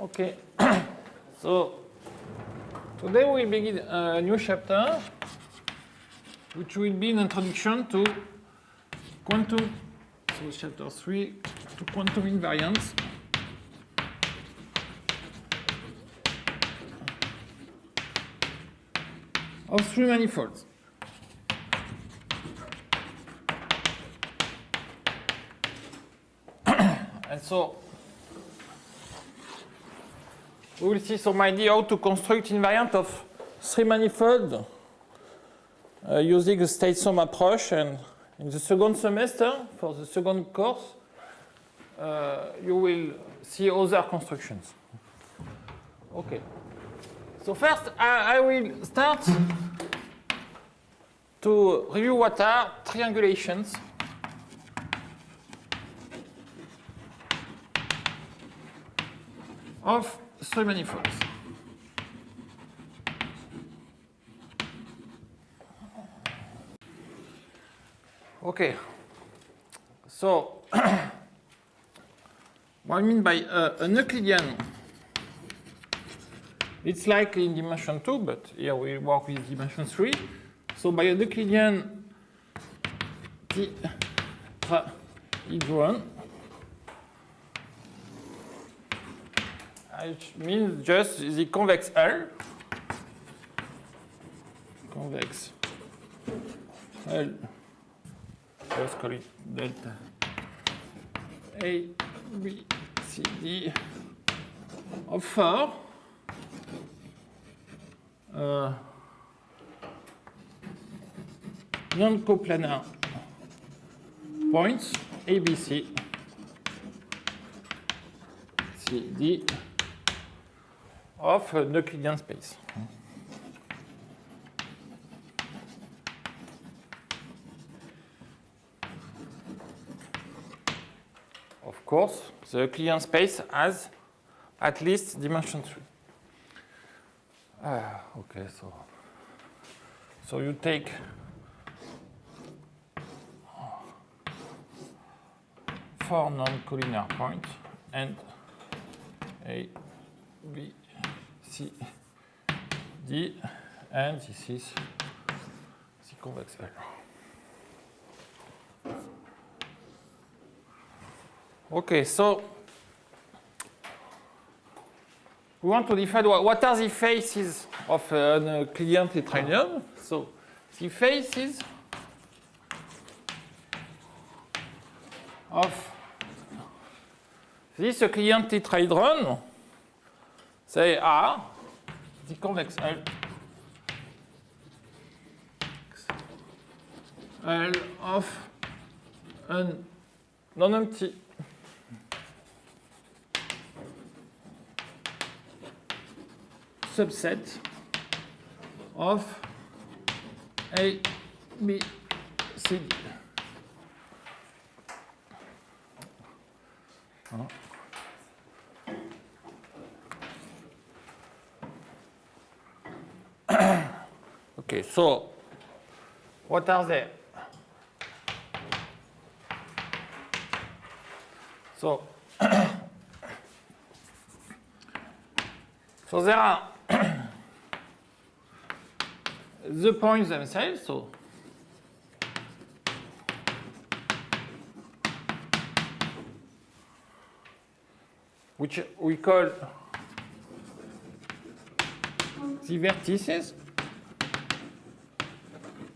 Okay, so today we begin a new chapter, which will be an introduction to quantum, so chapter 3, to quantum invariance. Of three manifolds. And so we will see some idea how to construct invariant of three manifold using the state sum approach. And in the second semester, for the second course, you will see other constructions. Okay. So first, I will start to review what are triangulations of three manifolds. Okay. So what I mean by an Euclidean, it's likely in dimension 2, but here we work with dimension 3. So by a Euclidean tetrahedron, which means just the convex L. Convex L, let's call it delta A, B, C, D of 4 non-coplanar points A, B, C, C, D of an Euclidean space. Of course, the Euclidean space has at least dimension 3. Okay, so you take four non-collinear points and A, B, C, D, and this is the convex L. Okay, so we want to define what are the faces of an Euclidean tetrahedron. So the faces of this Euclidean tetrahedron, they are the convex L of a non-empty subset of A, B, C, D. Okay, so what are they? So, so there are the points themselves, so which we call the vertices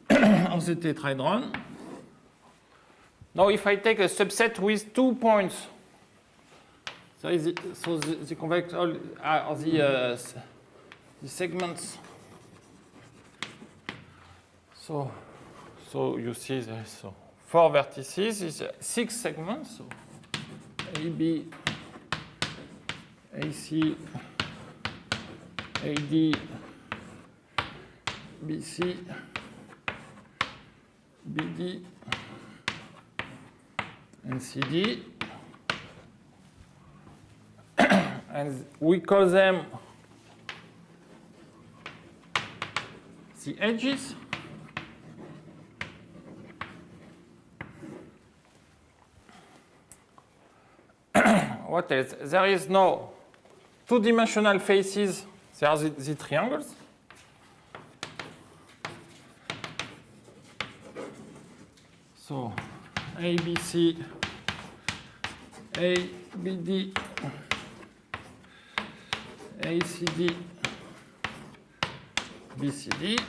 of the tetrahedron. Now, if I take a subset with 2 points, so the convex are the segments. So you see there, so 4 vertices is 6 segments. So AB, AC, AD, BC, BD, and CD. And we call them the edges. What else? There is no two-dimensional faces, they are the triangles. So ABC, ABD, ACD, BCD.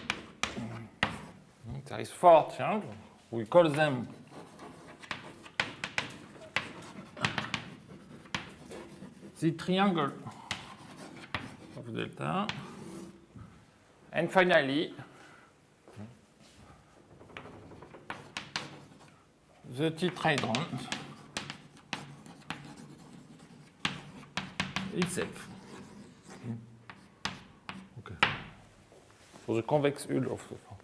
There is 4 triangles. We call them the triangle of delta. And finally, the tetrahedron itself. Okay. So the convex hull of the form.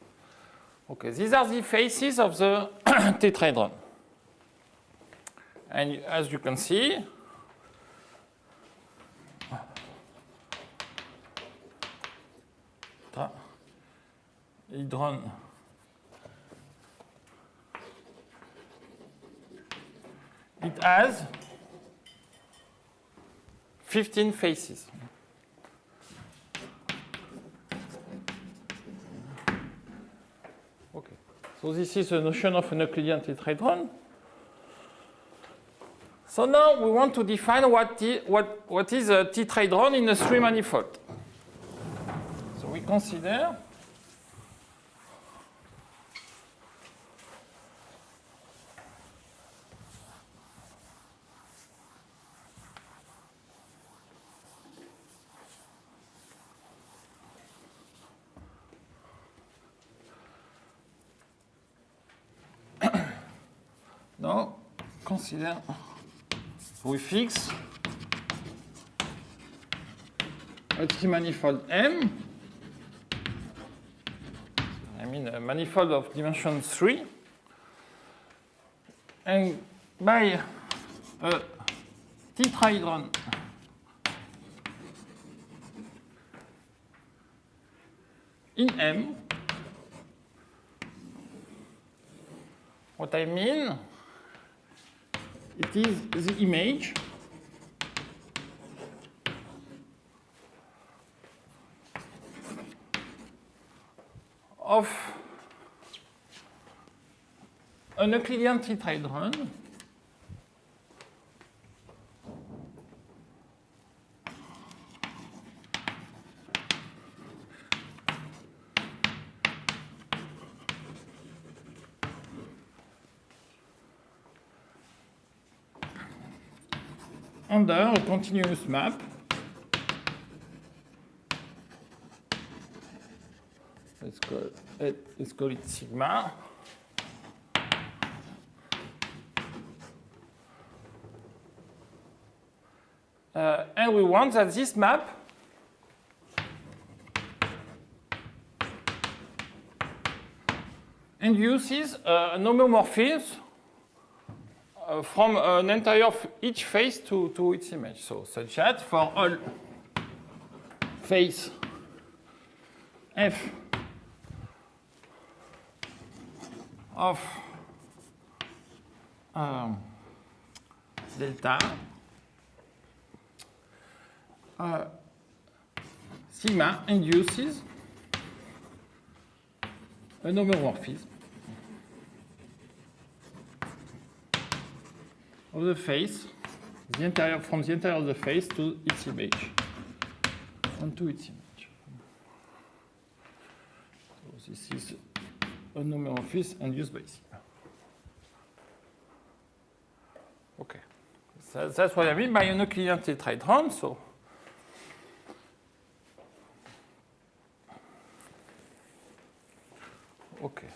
Okay, these are the faces of the tetrahedron. And as you can see, tetrahedron it has 15 faces. Okay. So this is the notion of an Euclidean tetrahedron. So now we want to define what is a tetrahedron in a 3-manifold. So we consider now consider we fix a 3-manifold M. I mean a manifold of dimension 3. And by a tetrahedron in M, what I mean, it is the image of an Euclidean tetrahedron under a continuous map let's call it sigma. And we want that this map induces an homomorphism from an entire of each face to its image. So such that for all face f of delta, sigma induces an homomorphism of the face, from the interior of the face to its image, onto its image. So this is an homomorphism induced by sigma. Okay, that's what I mean by an Euclidean tetrahedron. So okay.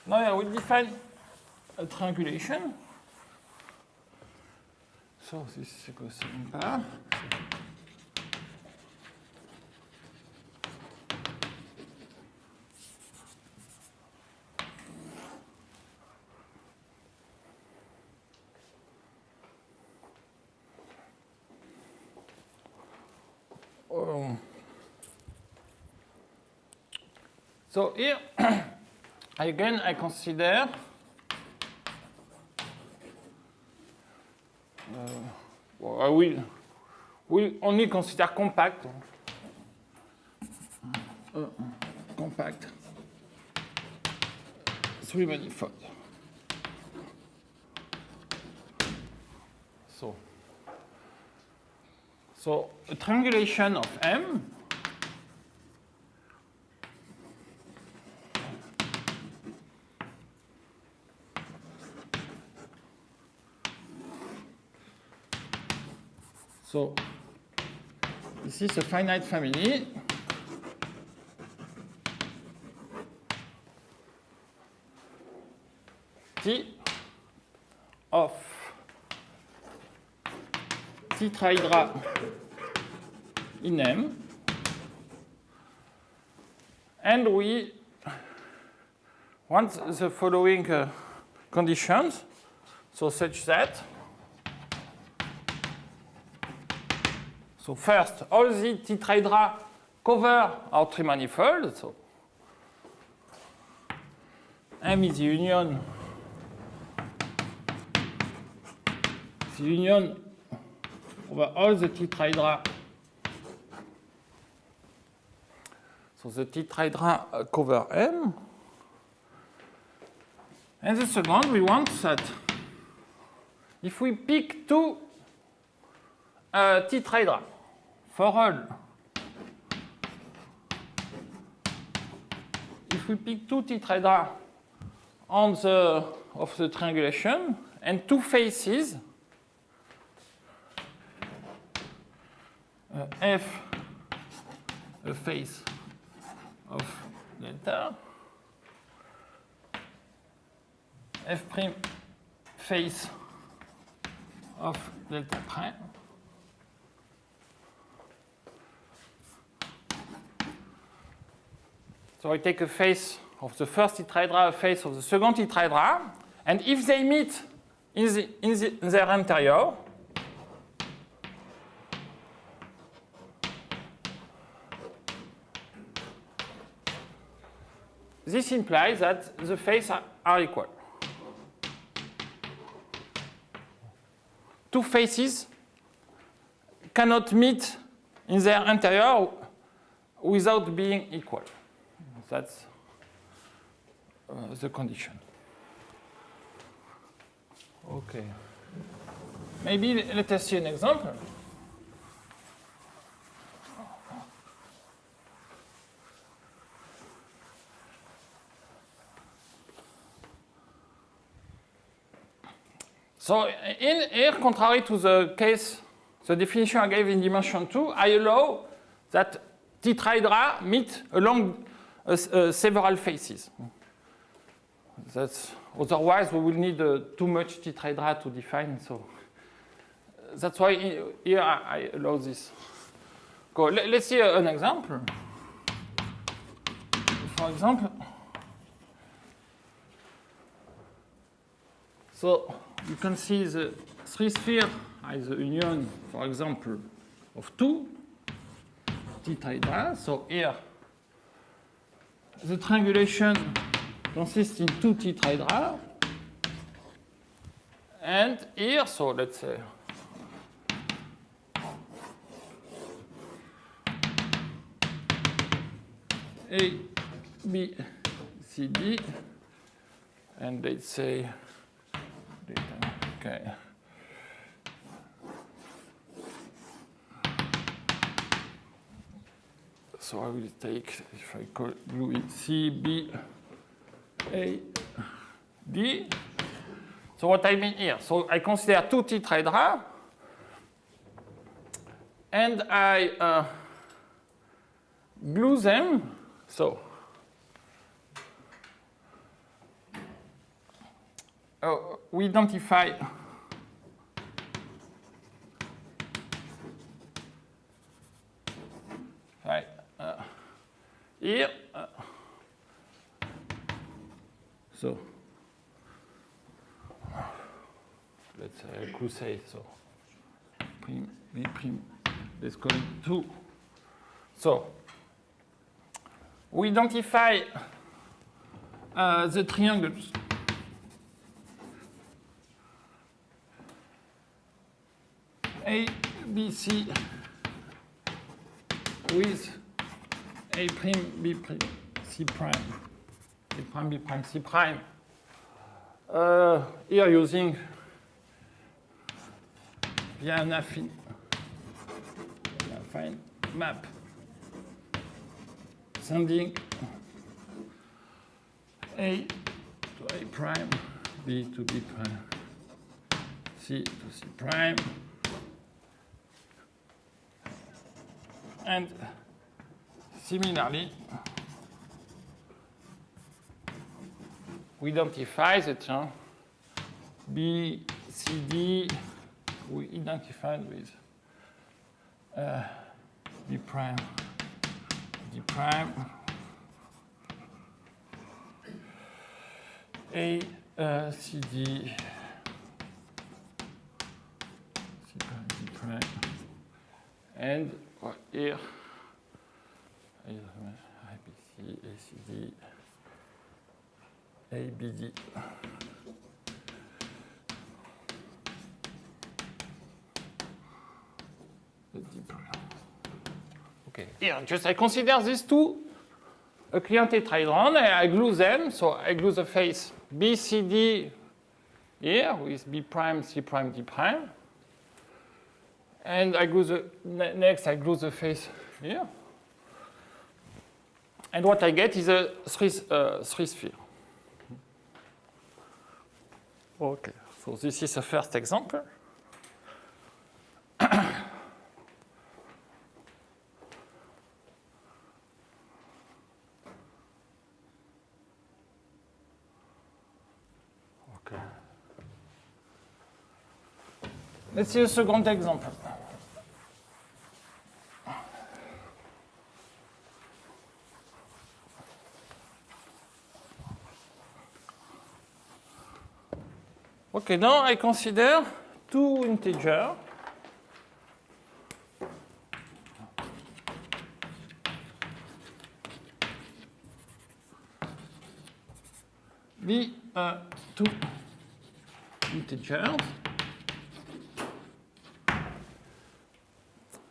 Now I will define a triangulation. So this is a Gaussian pair. So here, again, I consider well, I will only consider compact. Compact three manifold. So a triangulation of M so this is a finite family T of tetrahedra in M, and we want the following conditions, so such that, so first, all the tetrahedra cover our trimanifold, so M is the union over all the tetrahedra. So the tetrahedra cover M. And the second, we want that if we pick two tetrahedra for all, if we pick two tetrahedra of the triangulation and two faces, F a face of delta, F prime face of delta prime, so I take a face of the first tetrahedra, a face of the second tetrahedra, and if they meet in their interior, this implies that the faces are equal. Two faces cannot meet in their interior without being equal. That's the condition. Okay. Maybe let us see an example. So here, contrary to the case, the definition I gave in dimension 2, I allow that tetrahedra meet along several faces. Otherwise, we will need too much tetrahedra to define. So that's why here I allow this. Let's see an example. For example, so you can see the three sphere is the union, for example, of two tetrahedra. So here, the triangulation consists in two tetrahedra. And here, so let's say, A, B, C, D, and let's say, okay. So I will take, if I call it C, B, A, D. So what I mean here, so I consider two tetrahedra, and I glue them. So we identify here. So let's say I could say so. Prime, B prime, let's call it 2. So we identify the triangles A, B, C with A prime, B prime, C prime, A prime, B prime, C prime. Here using via an affine map sending A to A prime, B to B prime, C to C prime, and similarly we identify that B, C, D we identified with B prime, D prime, A, C, D, C prime, D prime, and here A, B, C, A, C, D, A, B, D. Okay, here, just I consider these two a clear tetrahedron, and I glue them. So I glue the face B, C, D here with B prime, C prime, D prime. And I glue the, next I glue the face here. And what I get is a three sphere. Okay, so this is the first example. Okay. Let's see a second example. Okay, now I consider two integers. The two integers.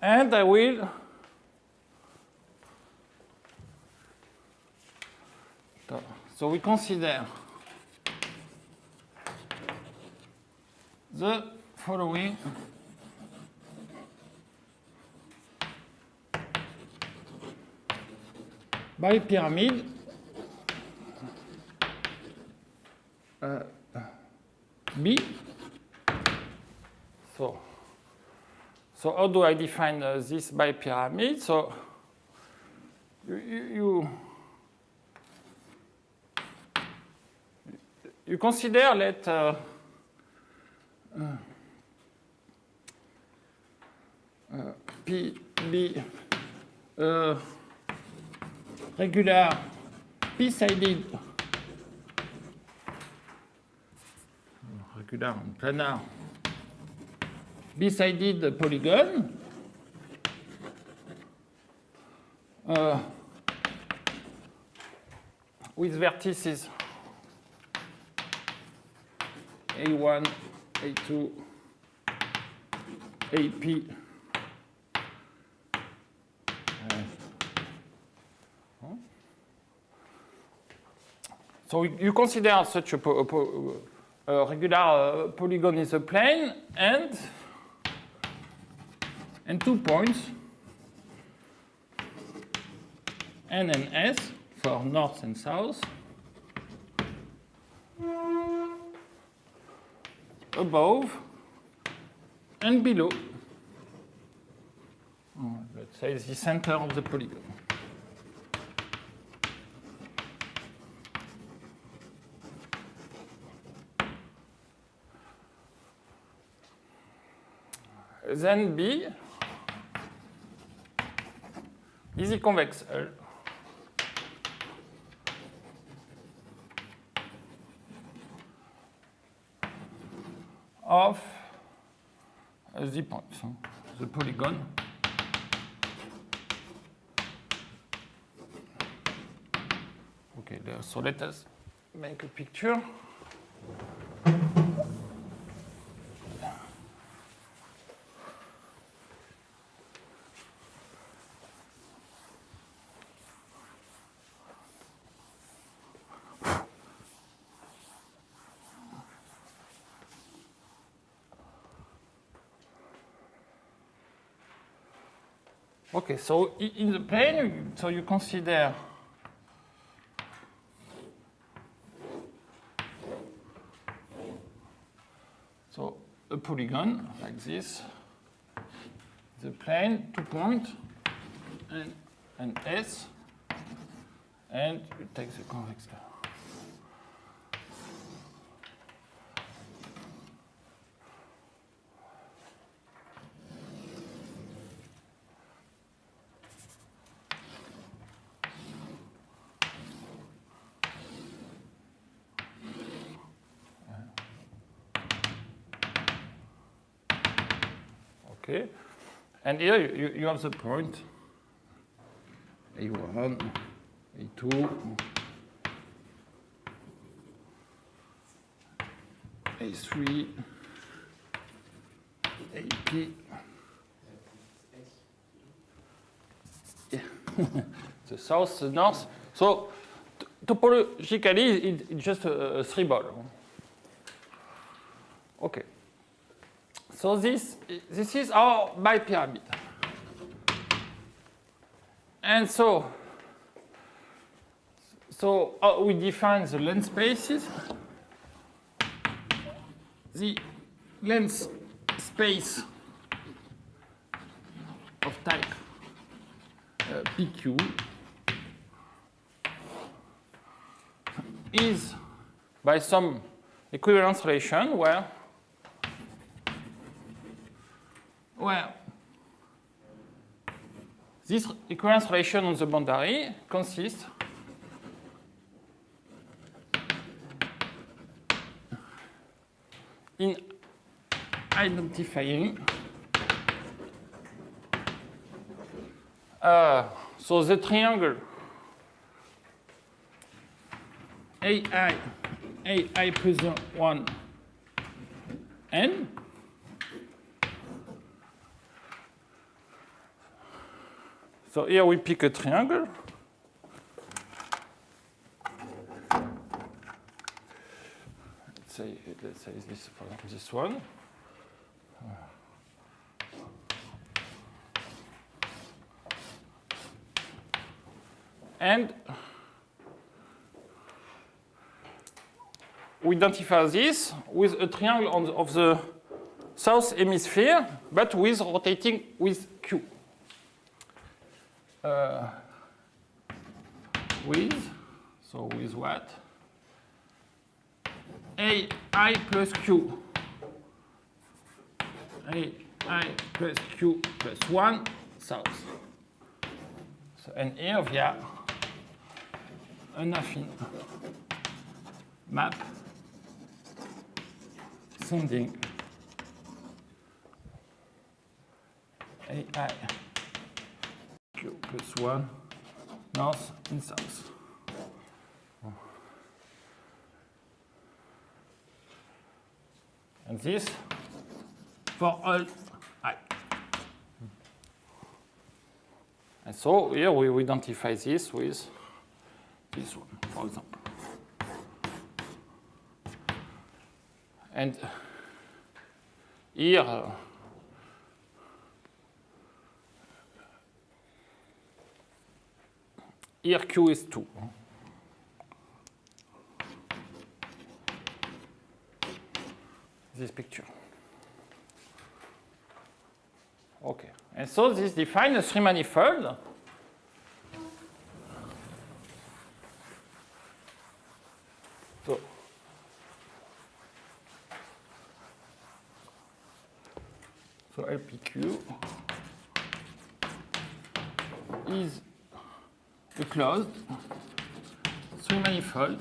And I will so we consider the following bipyramid B. So how do I define this bipyramid? So you consider that P, B, regular p-sided, regular and planar, b-sided polygon with vertices A1, A2, AP. So you consider such a regular polygon is a plane and 2 points N and S for north and south above and below, let's say the center of the polygon. Then B is the convex hull of the points, the polygon Okay, so let us make a picture. Okay, so in the plane, so you consider so a polygon like this, the plane, 2 points, and S, and you take the convex curve. Okay, and here you have the point A1, A2, A3, AP. Yeah. The south, the north. So topologically, it's just a 3 ball. Okay. So this is our bipyramid. And so we define the length spaces. The length space of type PQ is by some equivalence relation where this equivalence relation on the boundary consists in identifying so the triangle AI plus 1 n. So here we pick a triangle. Let's say this, for example, this one. And we identify this with a triangle of the south hemisphere, but with rotating with Q. With what? AI plus Q. AI plus Q plus 1 south. So, and here we have an affine map sending AI Q plus 1 north and south. And this for all I. And so here we identify this with this one, for example. And here Q is 2. This picture. Okay. And so this defines a 3 manifold. So LPQ is a closed 3 manifold.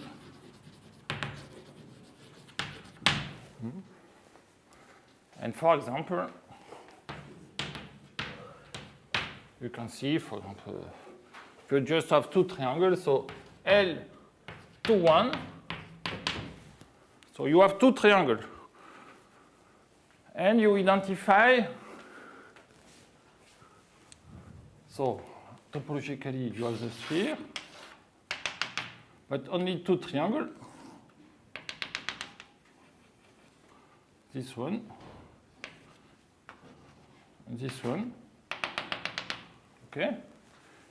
And for example, you can see, for example, if you just have 2 triangles, so L 2, 1. So you have two triangles. And you identify, so topologically you have the sphere, but only two triangles. This one and this one. Okay?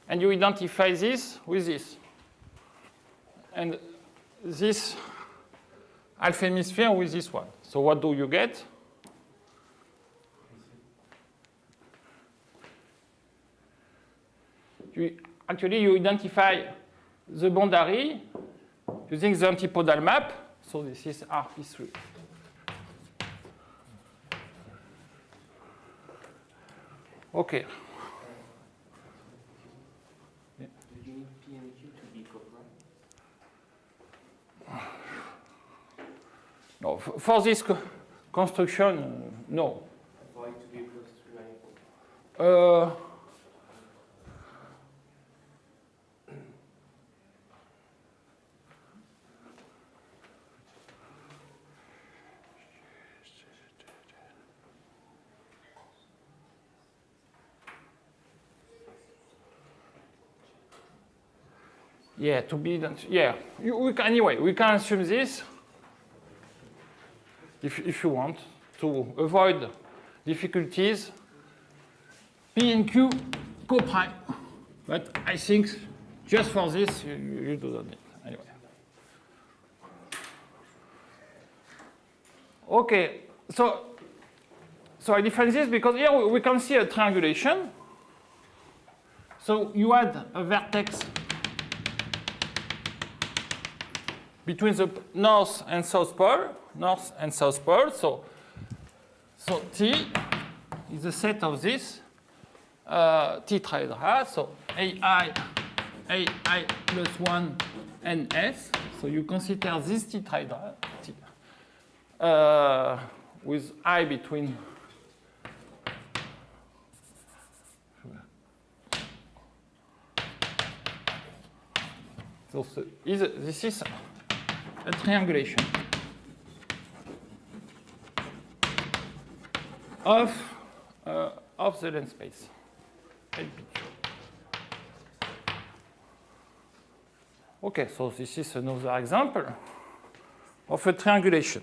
And you identify this with this. And this half hemisphere with this one. So what do you get? Actually, you identify the boundary using the antipodal map. So this is RP3. Okay. Do you need P and Q to be copper? No, for this construction, no. For it to be close to manifold? Yeah, to be done. Yeah, anyway, we can assume this if you want to avoid difficulties. P and Q co-prime, but I think just for this you do not need anyway. Okay, so I define this because here we can see a triangulation. So you add a vertex between the north and south pole. So T is the set of this T trihedra. So AI plus 1 and S. So you consider this T trihedra with I between. So this is a triangulation of the length space. Okay, so this is another example of a triangulation.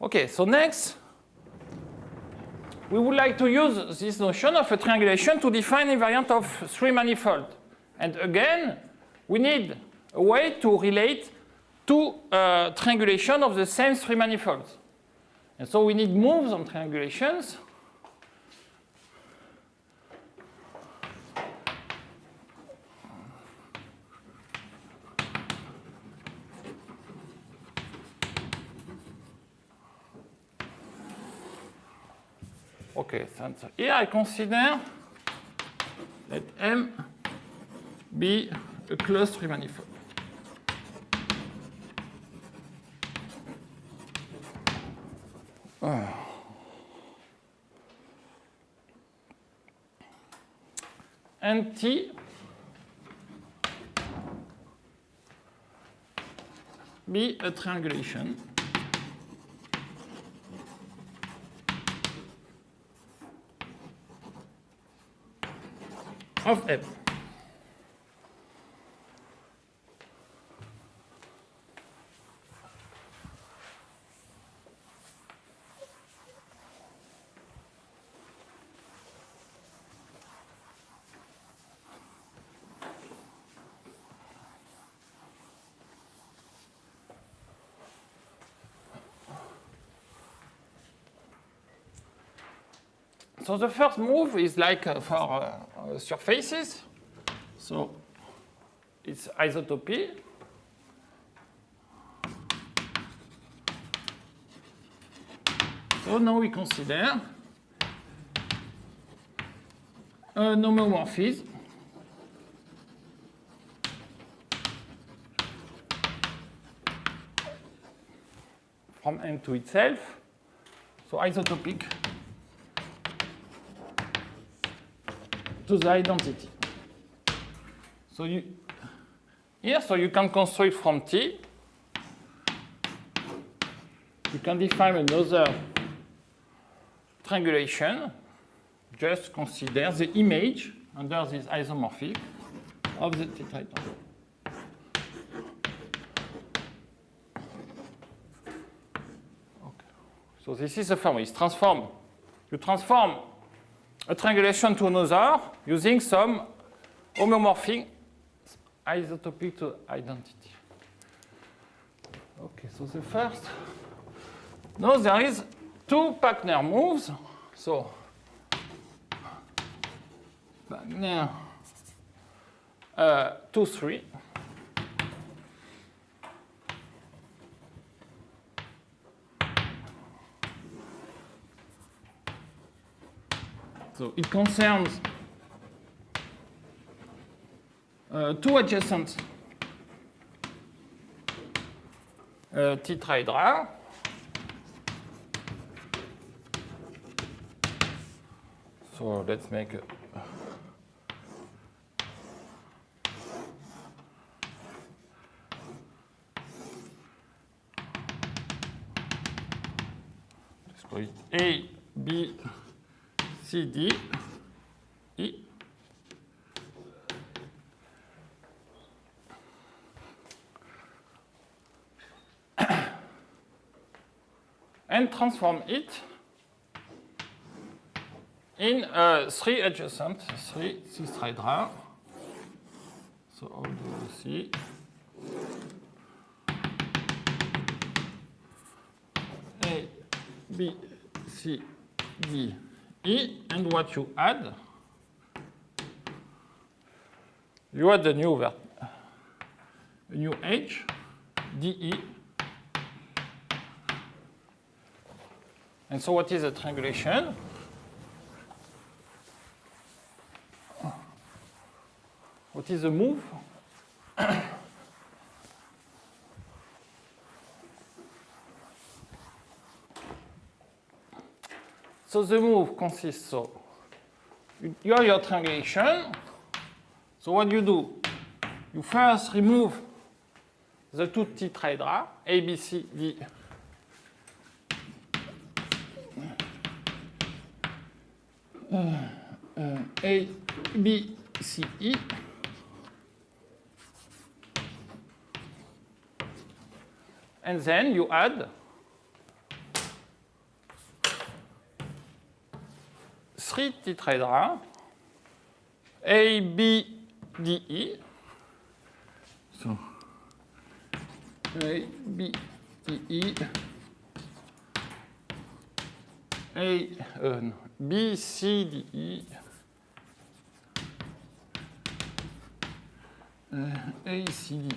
Okay, so next, we would like to use this notion of a triangulation to define invariant of three manifold. And again, we need a way to relate two triangulation of the same three manifolds. And so we need moves on triangulations. Okay, so here I consider let M be a closed three manifold. And T be a triangulation of M. So the first move is like for surfaces. So it's isotopy. So now we consider an homomorphism from M to itself. So isotopic to the identity. So you can construct from T. You can define another triangulation. Just consider the image under this isomorphic of the tetrahedron. Okay. So this is the formula. It's transform. You transform a triangulation to another using some homomorphic isotopic to identity. Okay, so the first. Now there is two Wagner moves. So Wagner 2, 3. So it concerns two adjacent tetrahedra. So let's make a let's call it A, B, C, D, E. And transform it in three adjacent, three tetrahedra. So how do you see? A, B, C, D, E, and what you add? You add a new H, DE. And so what is a triangulation? What is the move? So the move consists of, you have your triangulation. So what you do? You first remove the two tetrahedra, A, B, C, D. A, B, C, E. And then you add three tetrahedra, A, B, D, E. So A, B, D, E. B, C, D, E. A, C, D.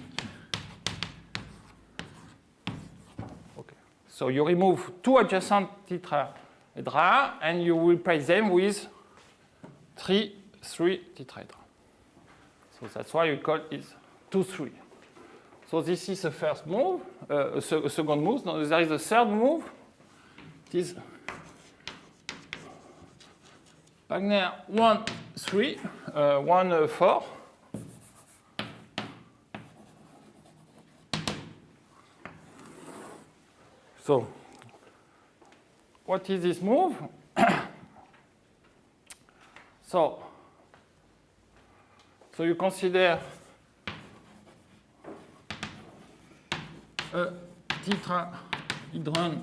Okay. So you remove two adjacent tetrahedra and you replace them with three tetrahedra. So that's why you call it 2, 3. So this is the first move, a second move. Now there is a third move. It is Wagner 1, 3, 1, 4. So, what is this move? So you consider a tetrahedron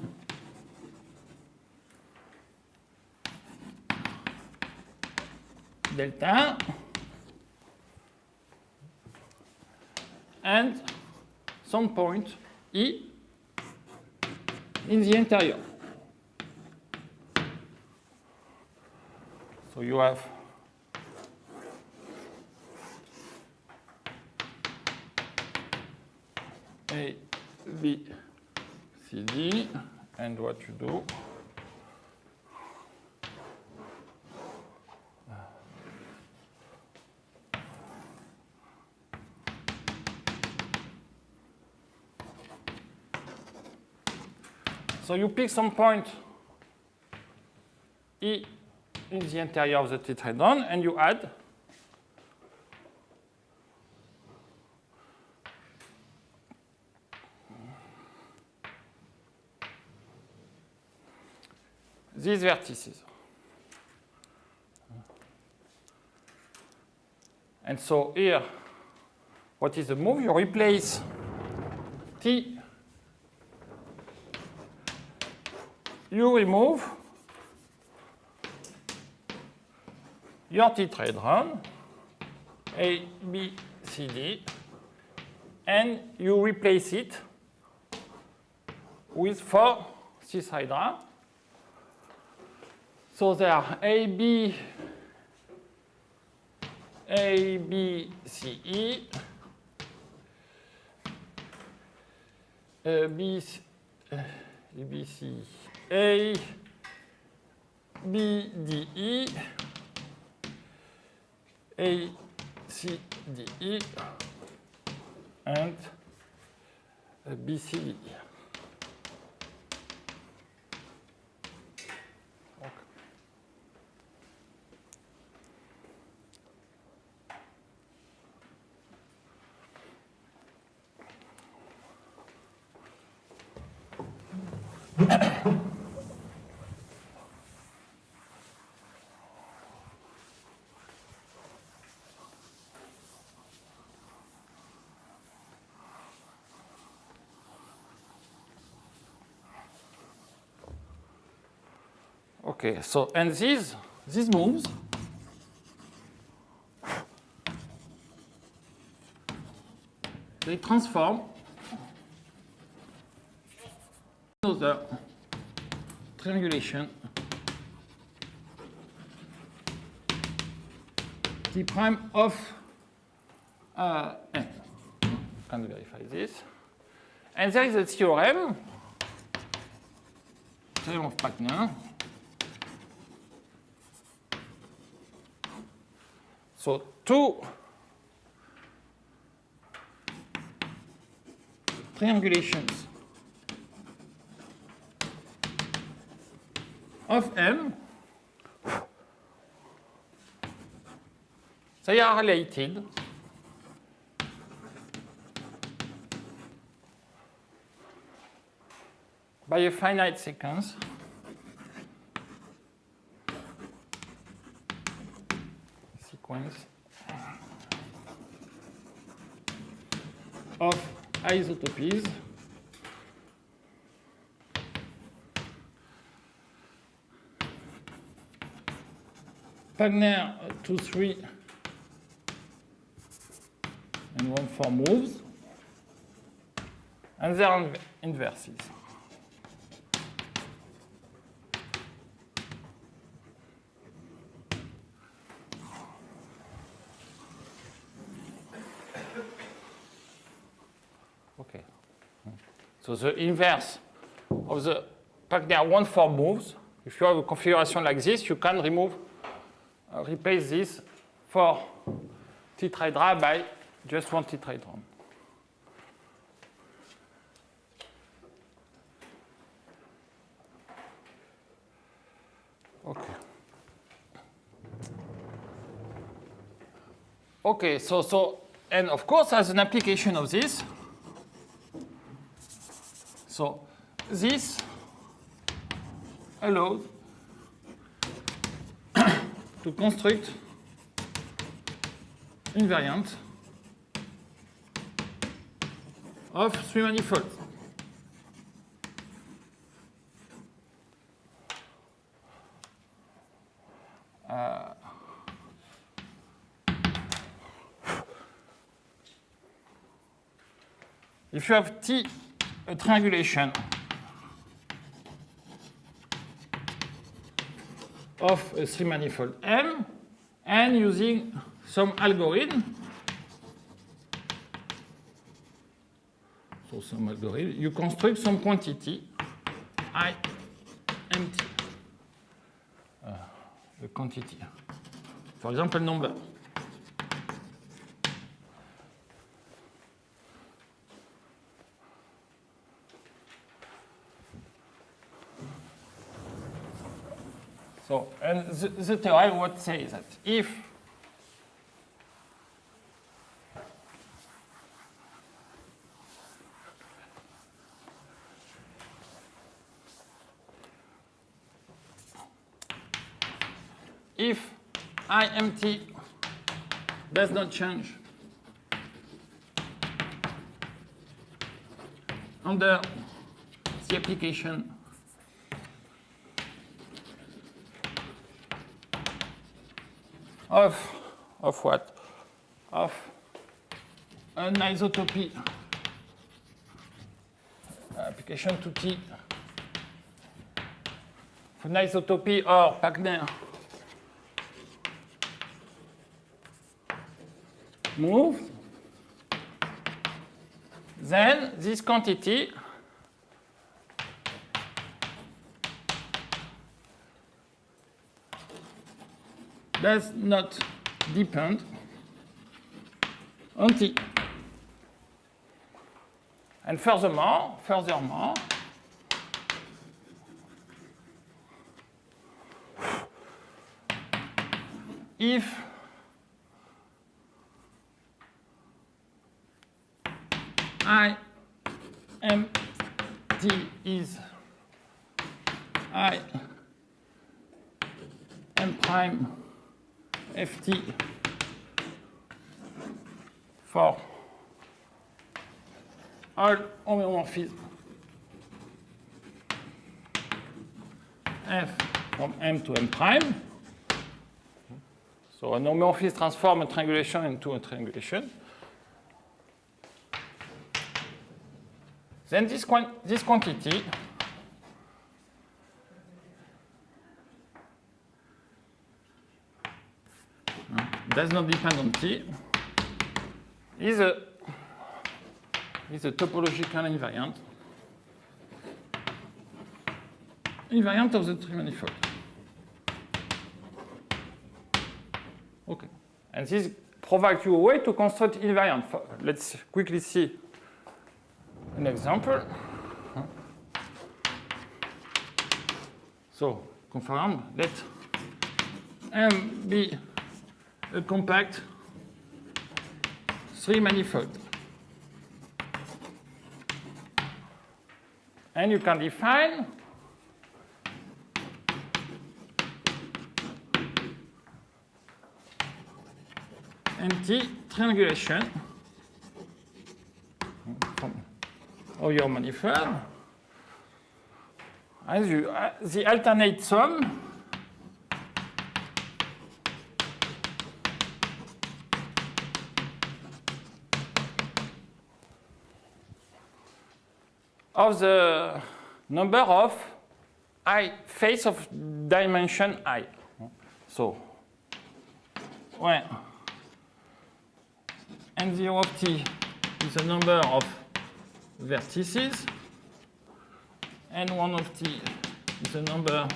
delta and some point E in the interior. So you have A, B, C, D, and what you do? So you pick some point E in the interior of the tetrahedron, and you add these vertices. And so here, what is the move? You replace T. You remove your tetrahedron, A, B, C, D, and you replace it with 4 cis hydra. So there are A, B, C, E, B, C, A, B, D, E, A, C, D, E, and B, C, D, E. Okay, so and these moves they transform another triangulation T prime of n. Can verify this. And there is a theorem of Pachner. So two triangulations of M, they are related by a finite sequence of isotopies Pachner 2, 3 and 1, 4 moves and their inverses. Okay. So the inverse of the Pachner 1, 4 moves, if you have a configuration like this, you can replace this for tetrahedra by just one tetrahedron. Okay. Okay, so and of course as an application of this, so this allows to construct invariant of 3 manifolds. If you have T, a triangulation of a 3 manifold M, and using some algorithm, so some algorithm, you construct some quantity I empty, the quantity, for example, number. So, and the theorem would say that if if I empty does not change under the application of what? Of an isotopy application to T, an isotopy or Wagner moved, then this quantity does not depend on T. And furthermore, if I M T is I M prime Ft for all homeomorphism F from M to M prime. So an homeomorphism transforms a triangulation into a triangulation. Then this quantity does not depend on T, is a topological invariant of the trimanifold. Okay. And this provides you a way to construct invariant. Let's quickly see an example. So, confirm, let M be a compact three-manifold. And you can define NT triangulation of your manifold as the alternate sum of the number of face of dimension I. So when N0 of T is the number of vertices, N1 of T is the number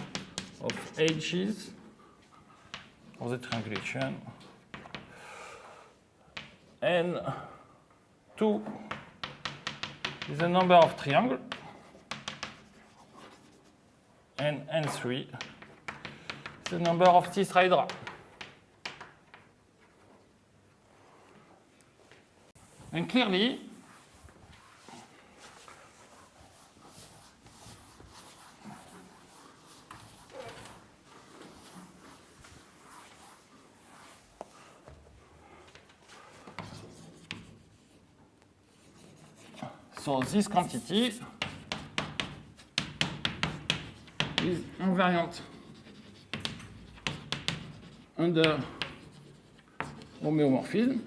of edges of the triangulation, N2 is the number of triangles, and N3 is the number of tetrahedra. And clearly, so this quantity is invariant under homeomorphism.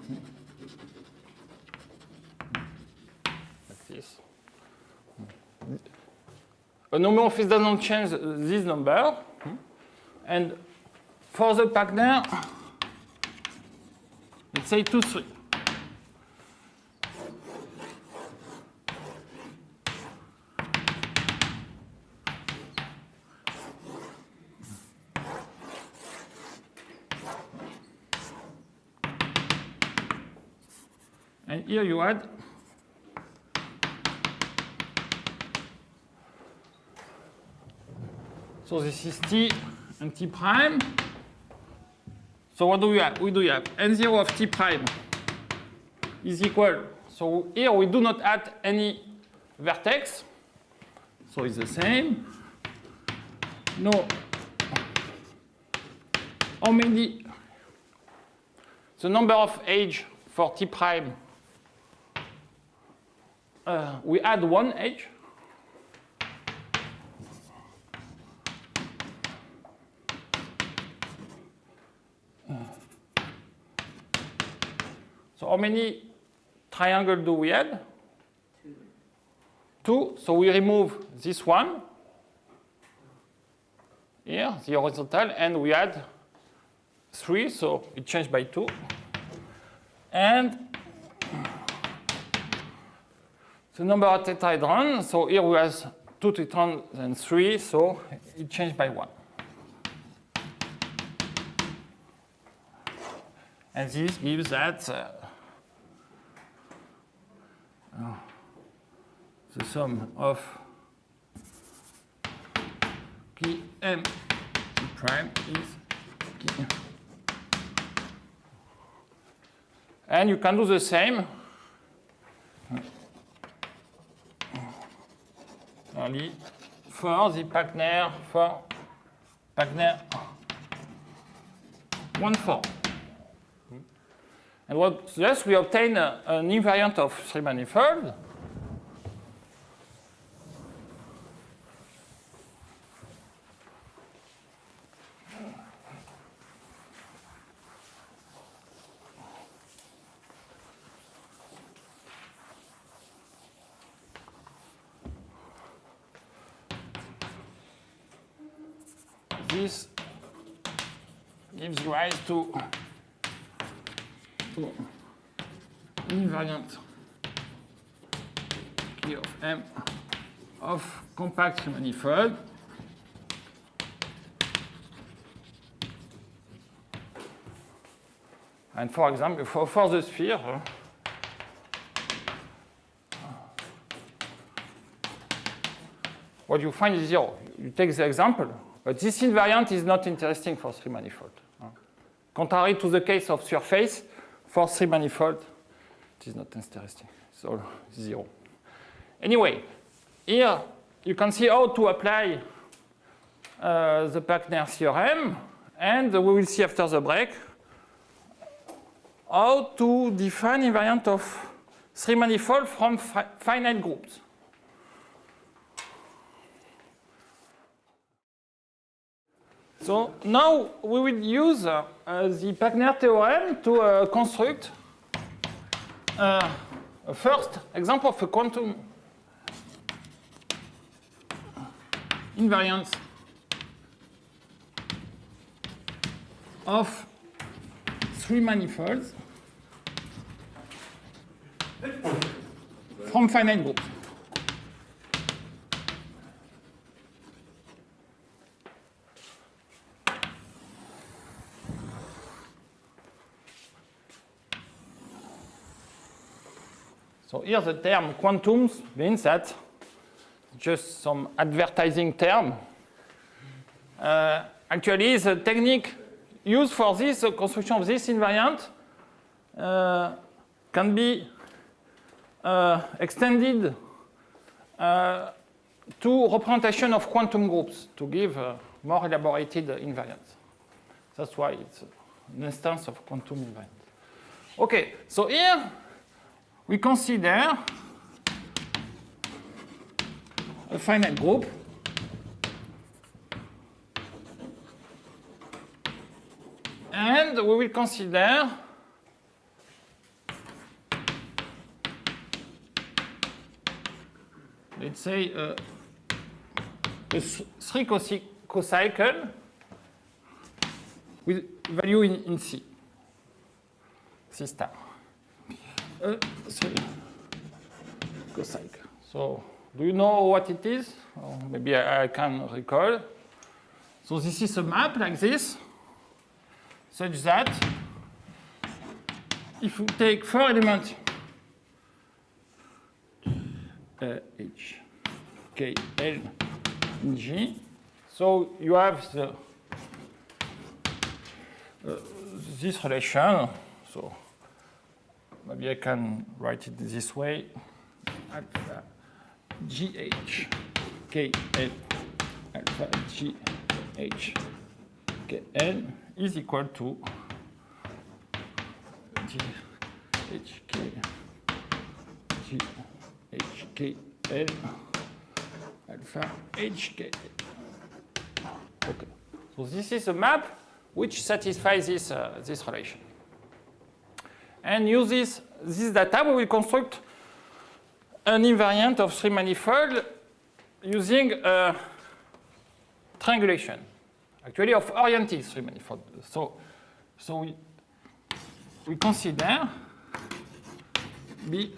Like this. An homeomorphism does not change this number. And for the Wagner, let's say 2, 3. And here you add so this is T and T prime. So what do we have? We do have N0 of T prime is equal. So here we do not add any vertex. So it's the same. No how many, the number of edge for T prime, we add one edge. So how many triangles do we add? Two. So we remove this one here, the horizontal, and we add 3, so it changed by 2. And the number of tetrahedrons, so here we have 2 tetrahedrons and 3, so it changed by 1. And this gives that the sum of Km prime is Km. And you can do the same only for the Pachner 1,4. And thus we obtain an invariant of 3 manifold. This gives rise to invariant K of M of compact manifold. And for example, for the sphere, what you find is 0. You take the example, but this invariant is not interesting for 3 manifold. Contrary to the case of surface, for 3 manifold, it is not interesting. It's all 0. Anyway, here you can see how to apply the Pachner theorem, and we will see after the break how to define invariant of 3 manifold from finite groups. So now we will use the Pachner theorem to construct a first example of a quantum invariance of 3 manifolds from finite groups. So here the term quantums means that just some advertising term. Actually, the technique used for this construction of this invariant can be extended to representation of quantum groups to give more elaborated invariants. That's why it's an instance of quantum invariant. Okay, so here we consider a finite group and we will consider let's say a 3 cocycle with value in C star. 3 cocycle. So do you know what it is? Or maybe I can recall. So this is a map like this, such that if you take 4 elements H, K, L, G, so you have this relation. So maybe I can write it this way. Alpha GH, KL, alpha GH, HKN is equal to GHKN alpha HK. Okay. So this is a map which satisfies this relation. And use this data, we will construct an invariant of three manifold using triangulation, actually of oriented three manifold. So we consider B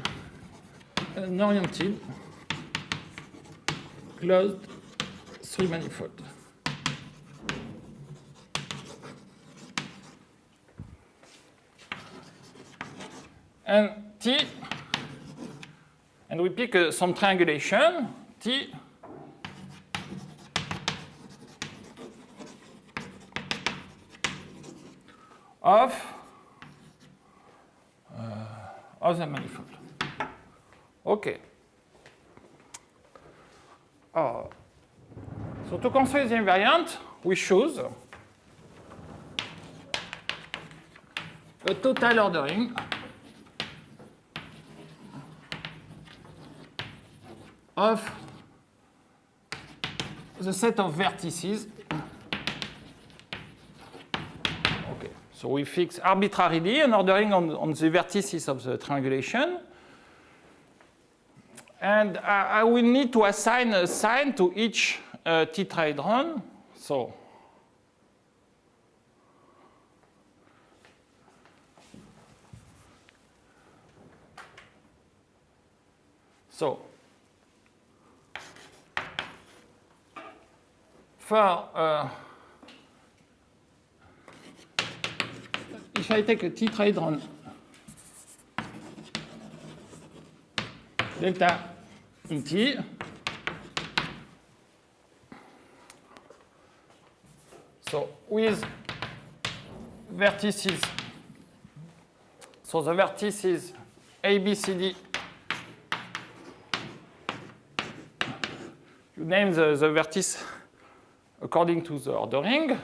an oriented closed three manifold. And T, and we pick some triangulation, T of the manifold. Okay. So to construct the invariant, we choose a total ordering of the set of vertices. Okay, so we fix arbitrarily an ordering on the vertices of the triangulation. And I will need to assign a sign to each tetrahedron. So for if I take a tetrahedron delta in T, so with vertices, so the vertices A, B, C, D, you name the vertice according to the ordering.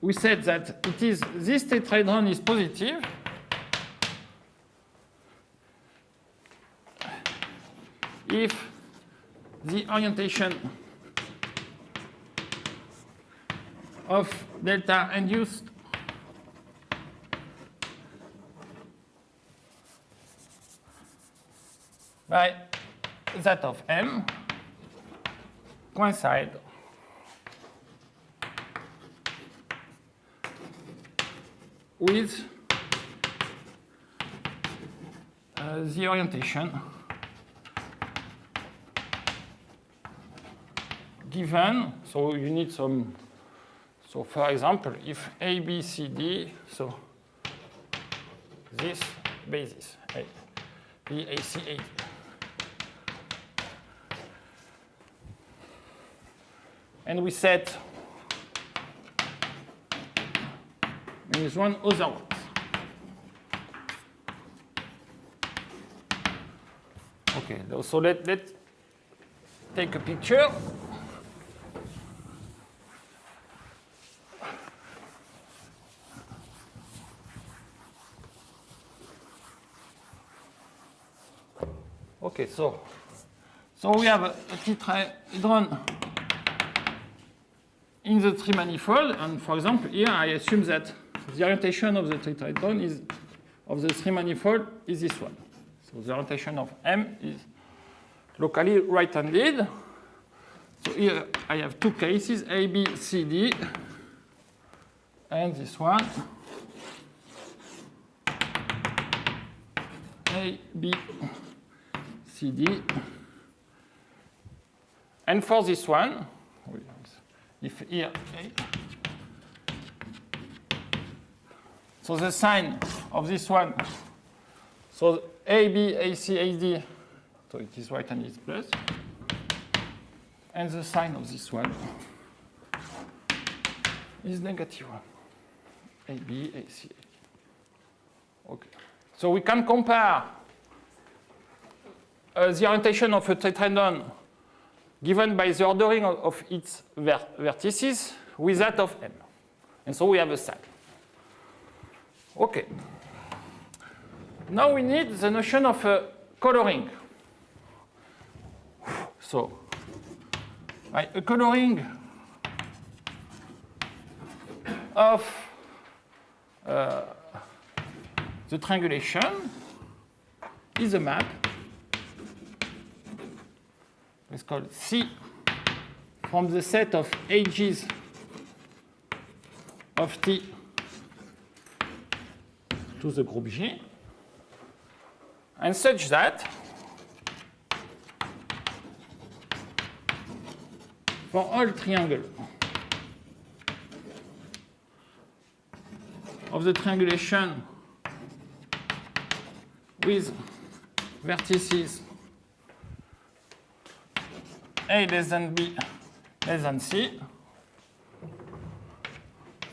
We said that it is this tetrahedron is positive if the orientation of delta induced by that of M coincide with the orientation given, so you need some, so for example, if A, B, C, D, so this basis, A, B, A, C, A, D. And we set minus one other one. Okay, so let's take a picture. Okay, so we have a tetrahedron in the three manifold, and for example, here I assume that the orientation of the tetrahedron is of the three manifold is this one. So the orientation of M is locally right-handed. So here I have two cases, A, B, C, D, and this one, A, B, C, D. And for this one, if here, okay. So the sign of this one, so A, B, A, C, A, D, so it is right and it's plus. And the sign of this one is negative one. A, B, A, C, A, D. Okay. So we can compare the orientation of a tetrahedron given by the ordering of its vertices with that of M. And so we have a side. Okay. Now we need the notion of coloring. So, a coloring of the triangulation is a map. It's called C from the set of edges of T to the group G, and such that for all triangles of the triangulation with vertices A less than B less than C.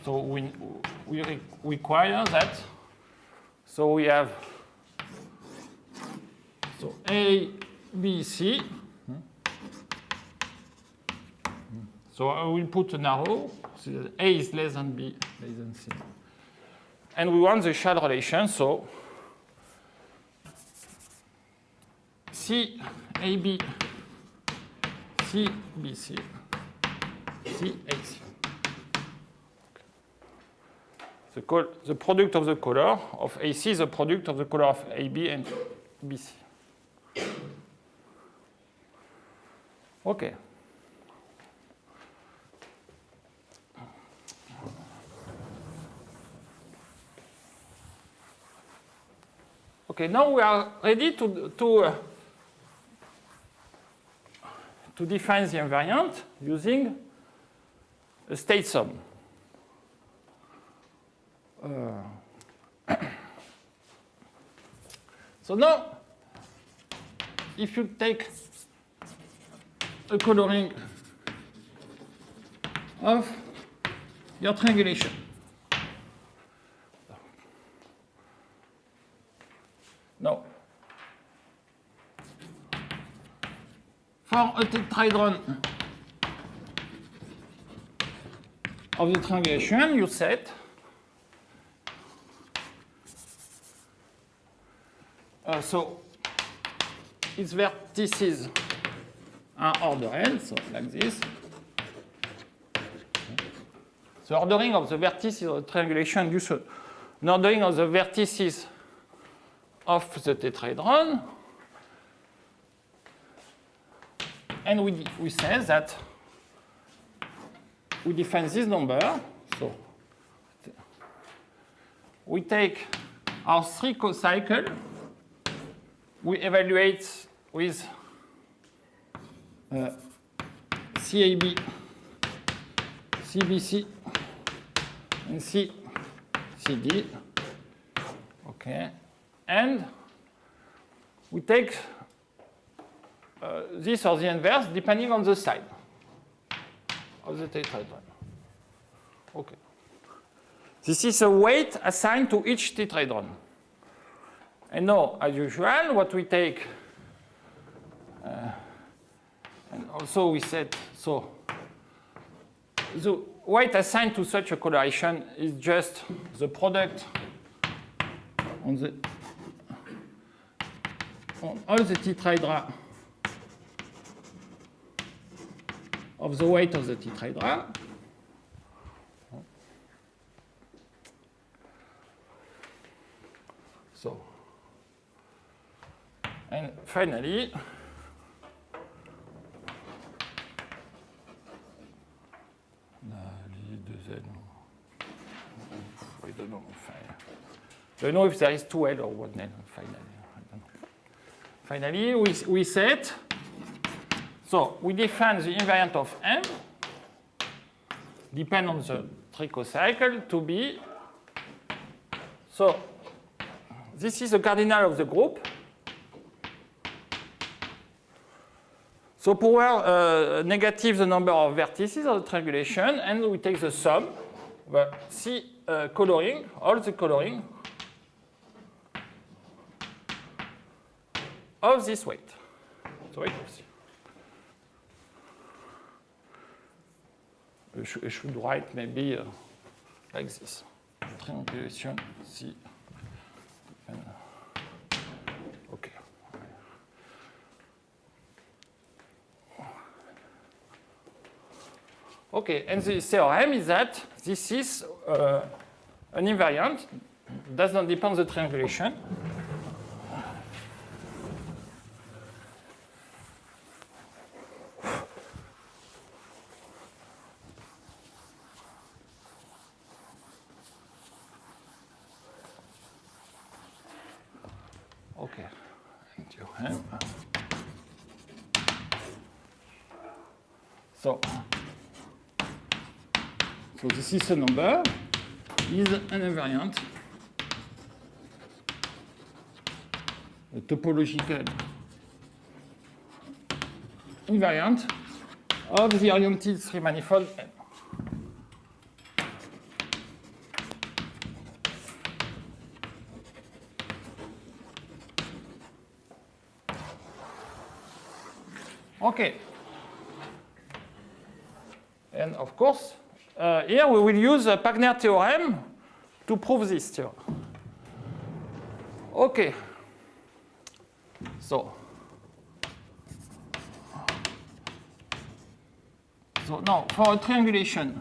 So we require that. So we have A, B, C. So I will put an arrow. So that A is less than B less than C. And we want the shell relation. So C, A, B, C, B, C, C, A, C. The product of the color of AC is the product of the color of AB and BC. Okay. Okay, now we are ready to define the invariant using a state sum. So now, if you take a coloring of your triangulation, now, for a tetrahedron of the triangulation, you set so its vertices are order L, so like this. The ordering of the vertices of the triangulation gives an ordering of the vertices of the tetrahedron. And we say that we define this number. So we take our 3 co-cycle. We evaluate with CAB, CBC, and CCD. Okay. And we take this or the inverse depending on the side of the tetrahedron. Okay. This is a weight assigned to each tetrahedron. And now, as usual, what we take, and also we said, so the weight assigned to such a coloration is just the product on all the tetrahedra of the weight of the tetrahedra. So, and finally, I don't know. I don't know if there is 2L or 1L finally. I don't know. Finally, we set, so we define the invariant of M, depend on the tricocycle to be, so this is the cardinal of the group. So power negative the number of vertices of the triangulation, and we take the sum, C coloring, all the coloring of this weight. So weight of C. I should write maybe like this. Triangulation C. Okay. Okay, and the theorem is that this is an invariant, does not depend on the triangulation. Okay, theorem. So this is a number, is an invariant, a topological invariant of the oriented three manifold M. Okay. And of course, here we will use a Pagner theorem to prove this theorem. Okay. So now for a triangulation,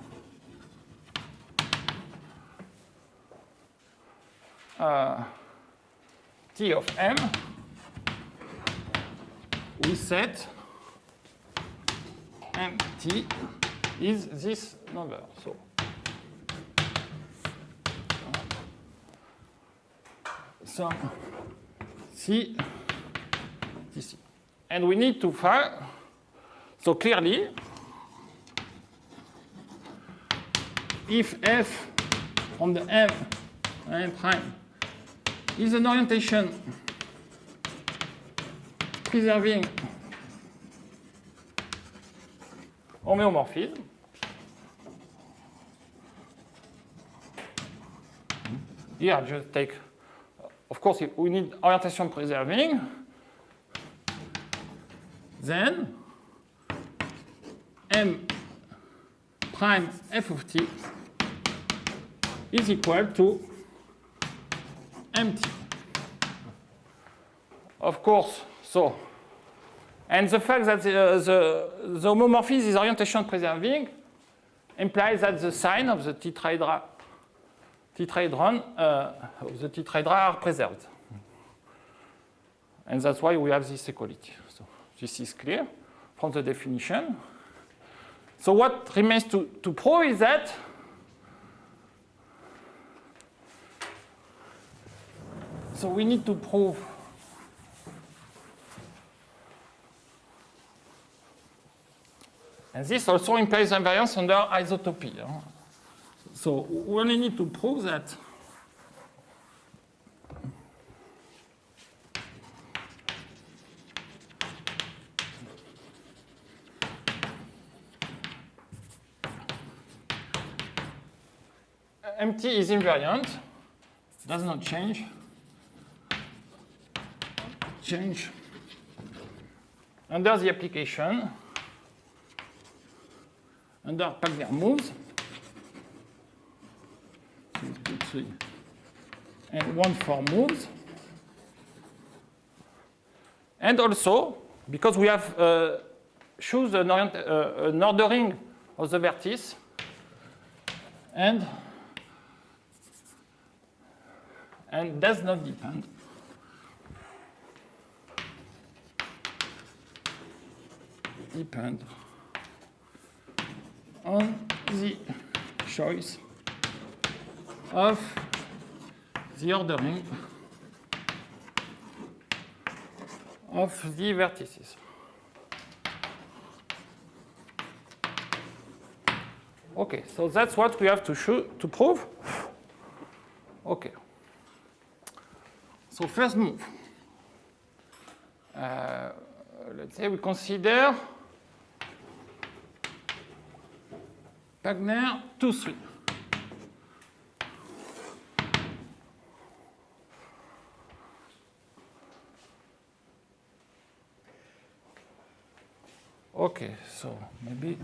T of M, we set MT is this number. So C, TC. And we need to find, so clearly, if F from the M prime is an orientation preserving homeomorphism, here just take, of course, if we need orientation preserving, then M prime F of T is equal to MT. Of course, so, and the fact that the homomorphism is orientation preserving implies that the sign of the tetrahedron of the tetrahedra are preserved. And that's why we have this equality. So this is clear from the definition. So what remains to prove is that so we need to prove and this also implies invariance under isotopy. So we only need to prove that MT is invariant, does not change under the application, under Pagner moves, 2, 3, and 1, 4 moves. And also, because we have choose an ordering of the vertices, and does not depend on the choice of the ordering of the vertices. Okay, so that's what we have to prove. Okay. So first move. Let's say we consider Pagner 2, 3. Okay, so maybe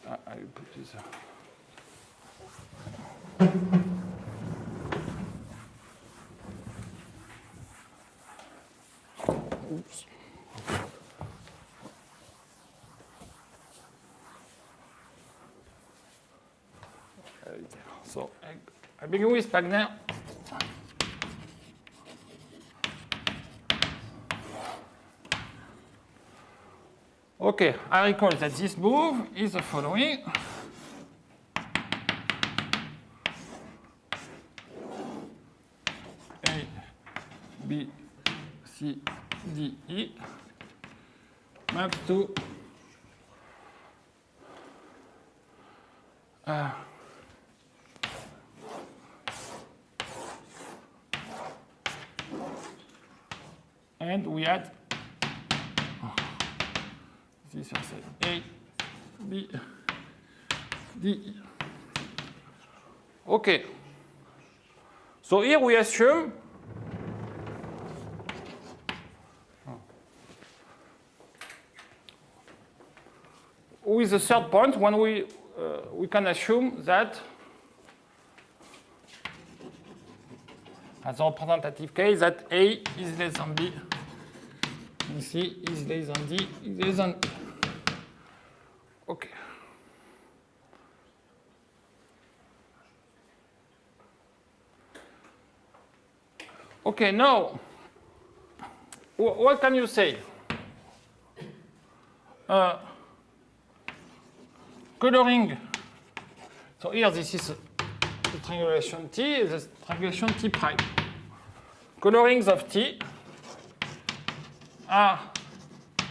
I will put this. Oops. So I begin with Wagner. Okay, I recall that this move is the following. A, B, C, D, E map to and we had this I said A, B, D, E. Okay. So here we assume with the third point when we can assume that as a representative case that A is less than B and C is less than D is less than E. Okay. Okay, now, what can you say? Coloring. So here, this is the triangulation T, the triangulation T prime. Colorings of T are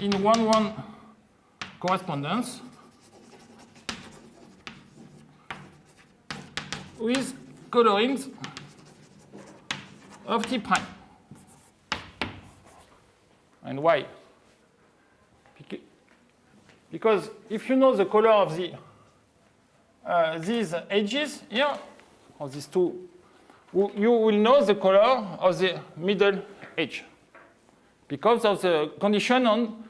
in 1-1 correspondence with colorings of T prime. And why? Because if you know the color of the these edges here, or these two, you will know the color of the middle edge because of the condition on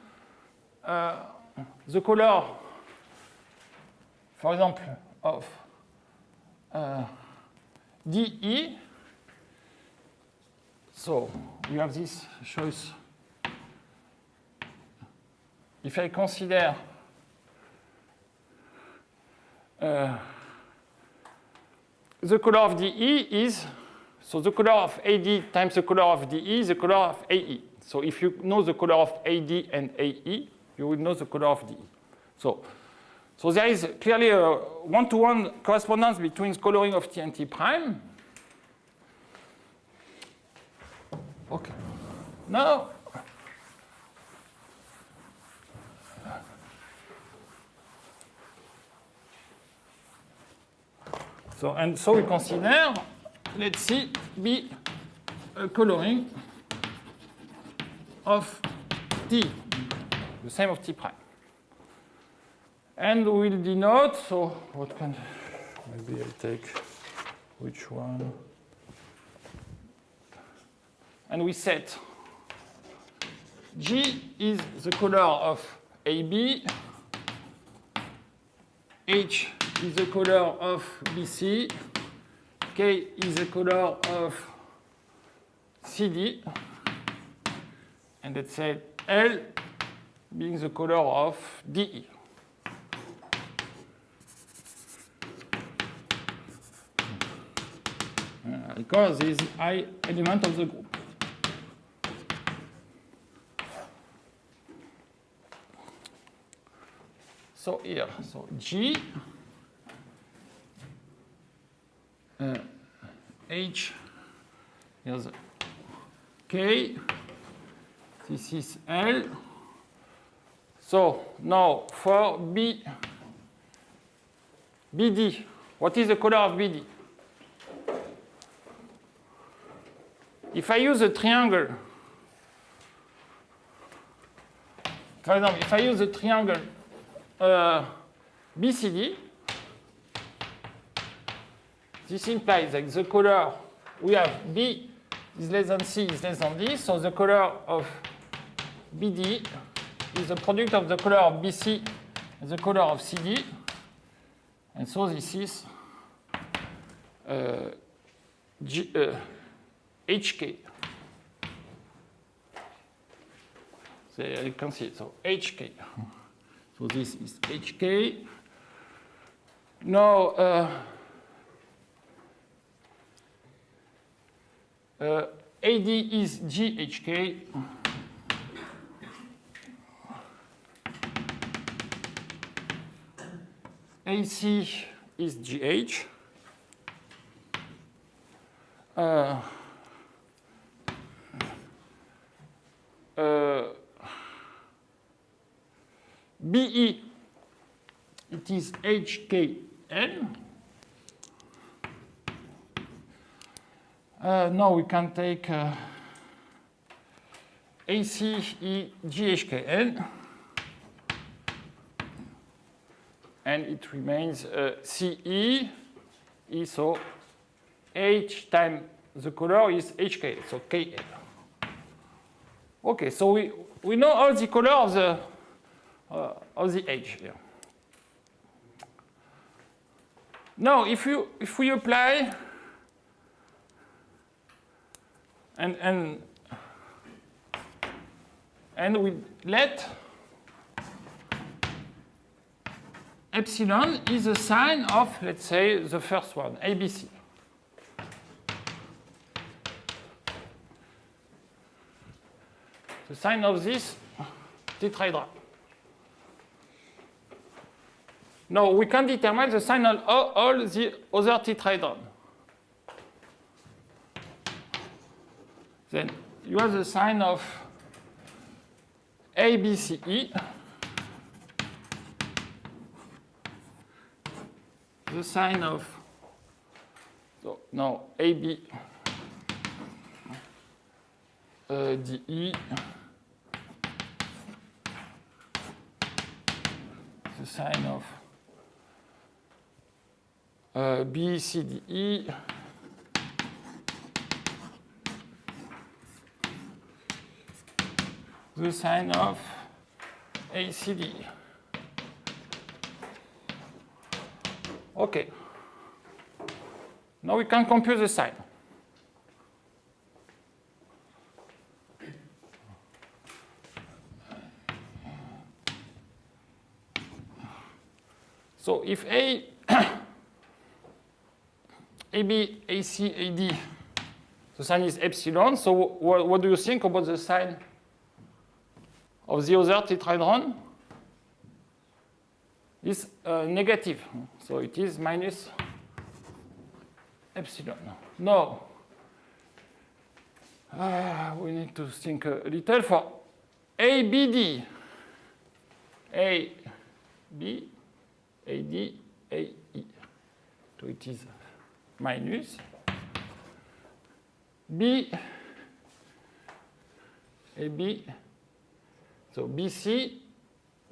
the color, for example, of DE. So we have this choice. If I consider the color of DE is, so the color of AD times the color of DE is the color of AE. So if you know the color of AD and AE, you will know the color of DE. So there is clearly a one-to-one correspondence between coloring of T and T prime. Okay. Now, so we consider, let's see, B a coloring of T, the same of T prime. And we'll denote, so what can, maybe I take which one? And we set G is the color of AB, H is the color of BC, K is the color of CD, and let's say L being the color of DE. Because this is I element of the group. So here, so G, H, here's K, this is L. So now for BD, what is the color of BD? If I use a triangle, for example, if I use a triangle BCD, this implies that the color, we have B is less than C is less than D, so the color of BD is the product of the color of BC and the color of CD. And so this is HK. So you can see it. So HK. So this is HK. Now, AD is GHK. AC is GH. BE, it is HKN. Now we can take ACE GHKN, and it remains CE, so H times the color is HK, so KL. Okay, so we know all the color of the H here. Now, if we apply and we let epsilon is the sign of, let's say, the first one, ABC. The sign of this tetrahedron. Now we can determine the sign of all the other tetrahedron. Then you have the sign of ABCE, the sign of, so now AB DE, the sign of BCDE, the sign of ACD. Okay. Now we can compute the sign. So if AB, AC, AD, the sign is epsilon, so what do you think about the sign of the other tetrahedron? It's negative, so it is minus epsilon. Now, we need to think a little for ABD, AB, AD, AE. So it is minus B, AB, so BC,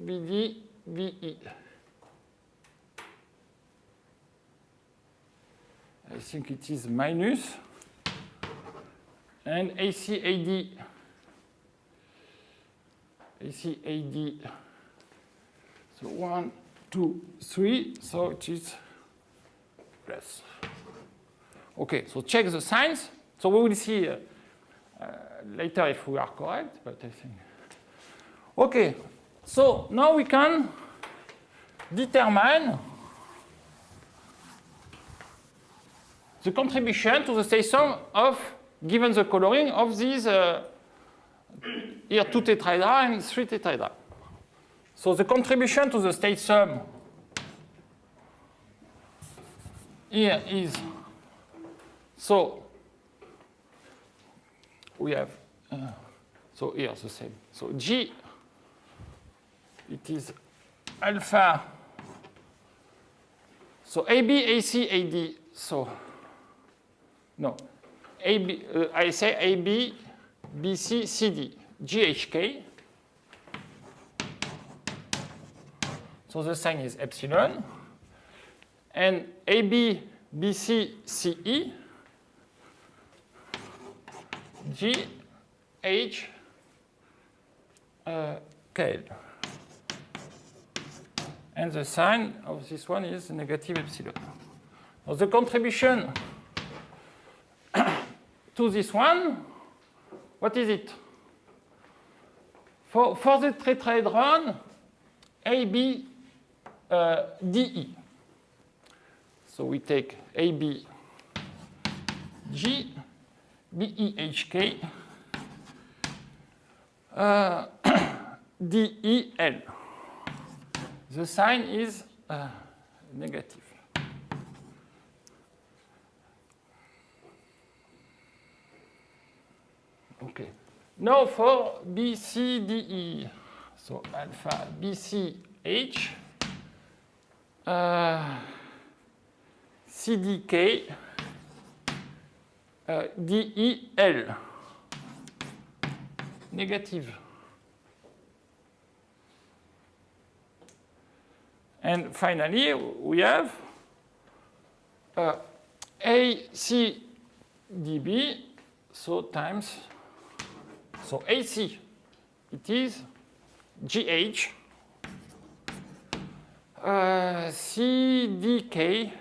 BD, BE. I think it is minus, and ACAD, so 1, 2, 3, so it is plus. Okay, so check the signs. So we will see later if we are correct, but I think. Okay, so now we can determine the contribution to the state sum of, given the coloring of these here 2 tetrahedra and 3 tetrahedra. So the contribution to the state sum here is, so we have, so here the same. So G, it is alpha, so AB, AC, AD, so no, AB, I say AB, BC, CD, GHK. So the sign is epsilon. And AB, BC, CE, G, H, KL. And the sign of this one is negative epsilon. So the contribution to this one, what is it? For the tetrahedron A, B, D, E. So we take A, B, G, B, E, H, K, D, E, L. The sign is negative. Okay. Now for B, C, D, E. So alpha B, C, H, C, D, K, D, E, L. Negative. And finally, we have A, C, D, B, so times, so AC, it is GH, CDK,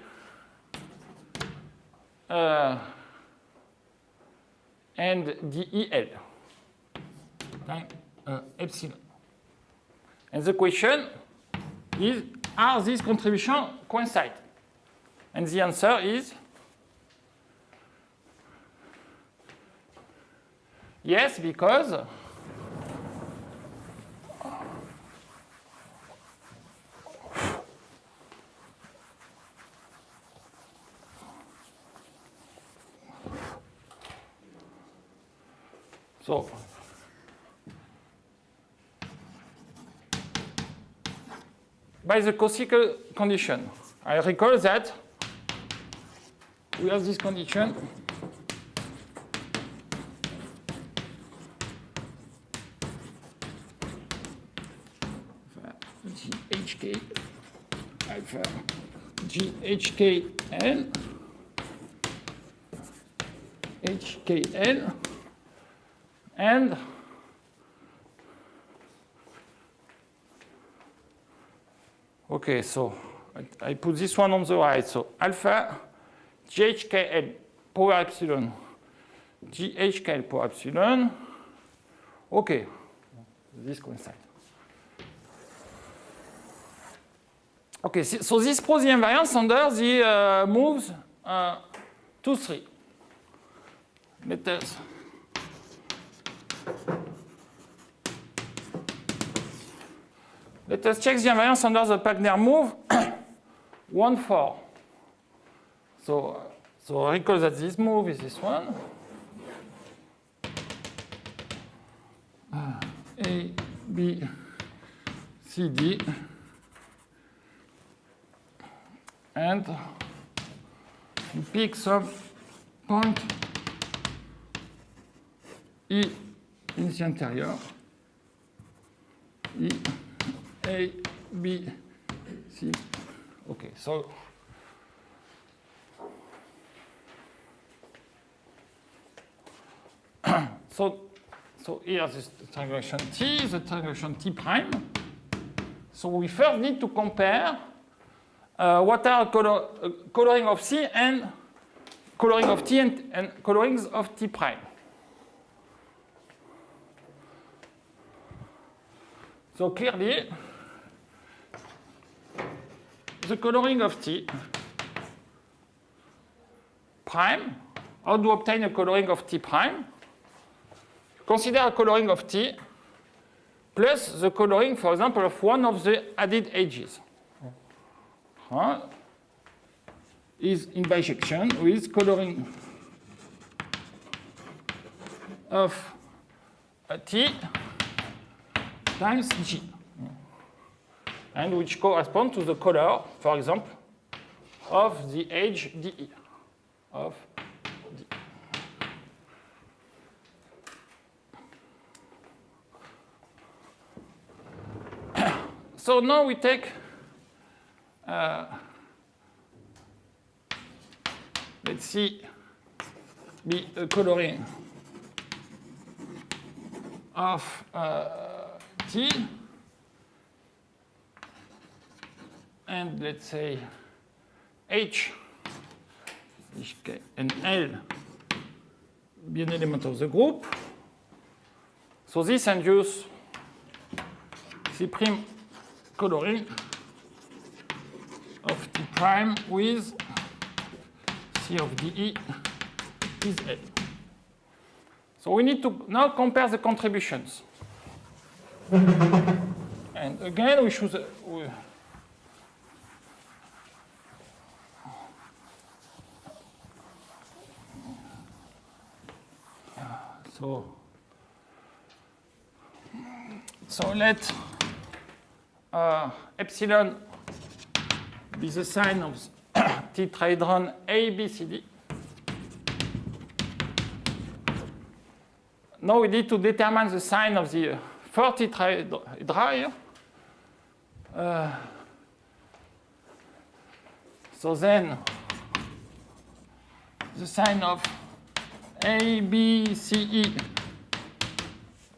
and DEL, times epsilon. And the question is, are these contributions coincide? And the answer is yes, because so by the Cauchy condition, I recall that we have this condition GHK alpha GHKN HKN and okay, so I put this one on the right. So alpha GHKL power epsilon GHKL power epsilon. Okay, this coincides. Okay, so this pros the invariance under the moves 2, 3. Let us check the invariance under the Pagner move 1, 4. So recall that this move is this one. A, B, C, D. And you pick some point E in the interior. E, A, B, C. Okay, so so here is the triangulation T, the triangulation T prime. So we first need to compare what are coloring of C and coloring of T and colorings of T prime. So clearly, the coloring of T prime, how to obtain a coloring of T prime? Consider a coloring of T plus the coloring, for example, of one of the added edges. Is in bijection with coloring of T times G, and which correspond to the color, for example, of the edge DE of D. So now we take let's see the coloring of T and let's say H, K, and L be an element of the group. So this induces C prime coloring of T prime with C of DE is L. So we need to now compare the contributions. And again, we should. So let epsilon be the sign of tetrahedron A, B, C, D. Now we need to determine the sign of the four tetrahedra here. So then the sign of A, B, C, E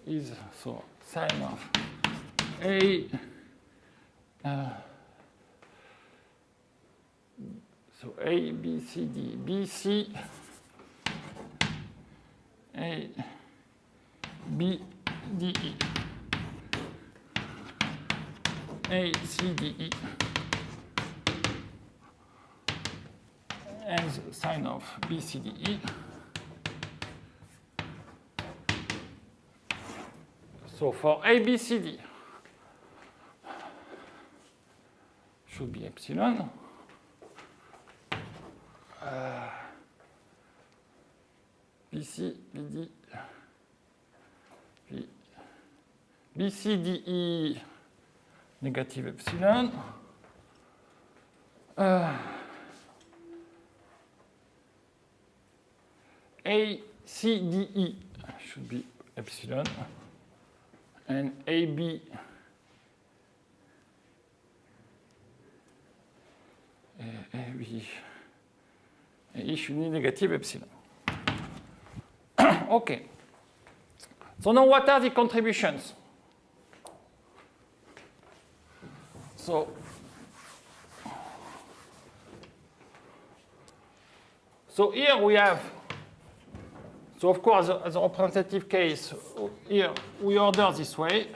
is so sign of A. So A, B, C, D, B, C, A, B, D, E, A, C, D, E, and the sign of B, C, D, E. So for A, B, C, D, should be epsilon. B, C, B, D, B, C, D, E, negative epsilon. A, C, D, E should be epsilon. And A, B, E should be negative epsilon. Okay. So now what are the contributions? So here we have, so of course, as a representative case, here we order this way.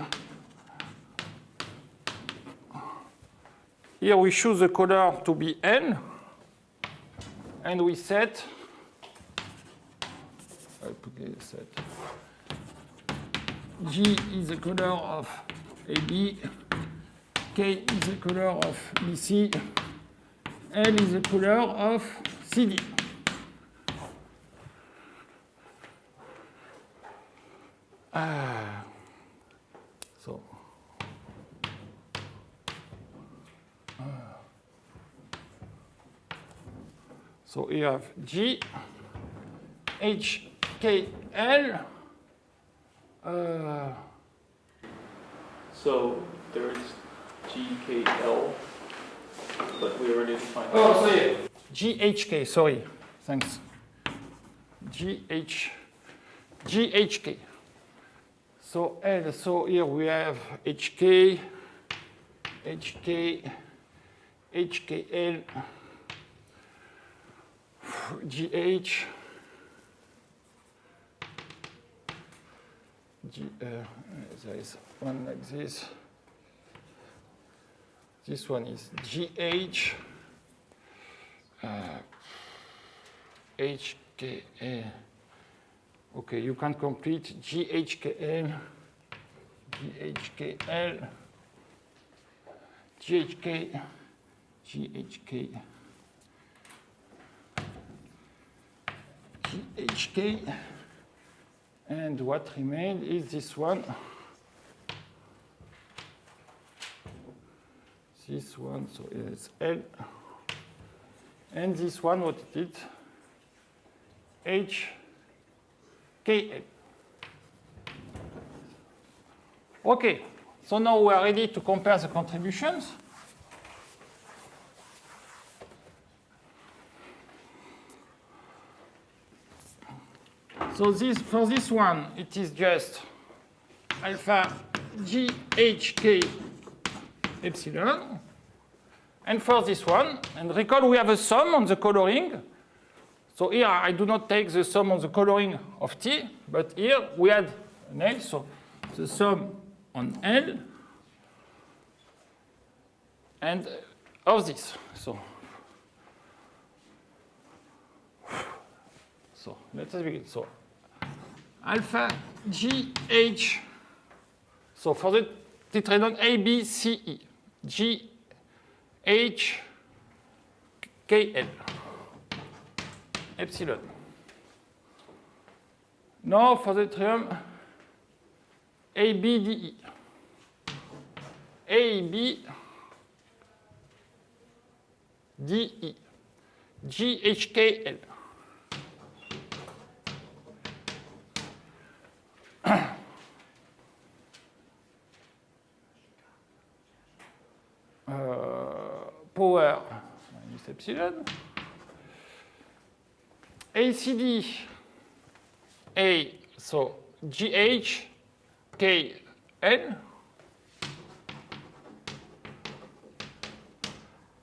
Here we choose the color to be N, and we set, G is the color of AB, K is the color of BC, L is the color of CD. So you have G, H, K, L. So there's G, K, L, but we already defined. Oh, sorry. G, H, K, sorry. Thanks. G, H, K. So L, so here we have HK, HK, HKL, GH, there is one like this. This one is GH, HKL. Okay, you can complete GHKL, GHKL, GHK, GHK, GHK, and what remains is this one. This one, so it's L. And this one, what it is? HKL. Okay, so now we are ready to compare the contributions. So for this one, it is just alpha GHK epsilon. And for this one, and recall we have a sum on the coloring. So here I do not take the sum on the coloring of T, but here we add an L, so the sum on L and of this. So let us begin. So alpha G H. So for the tetrahedron A, B, C, E, G, H, K, L, epsilon. Now for the trium A, B, D, E, A, B, D, E, G, H, K, L. Power minus epsilon. ACD A, so GH K L.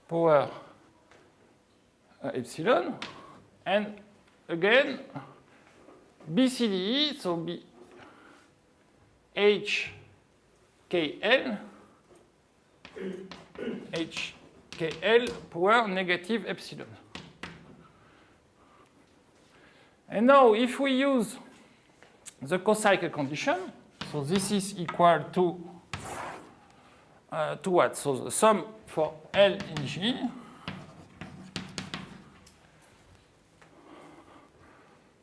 Power epsilon. And again, BCDE, so B H K L. HKL power negative epsilon. And now if we use the cocycle condition, so this is equal to what? So the sum for L in G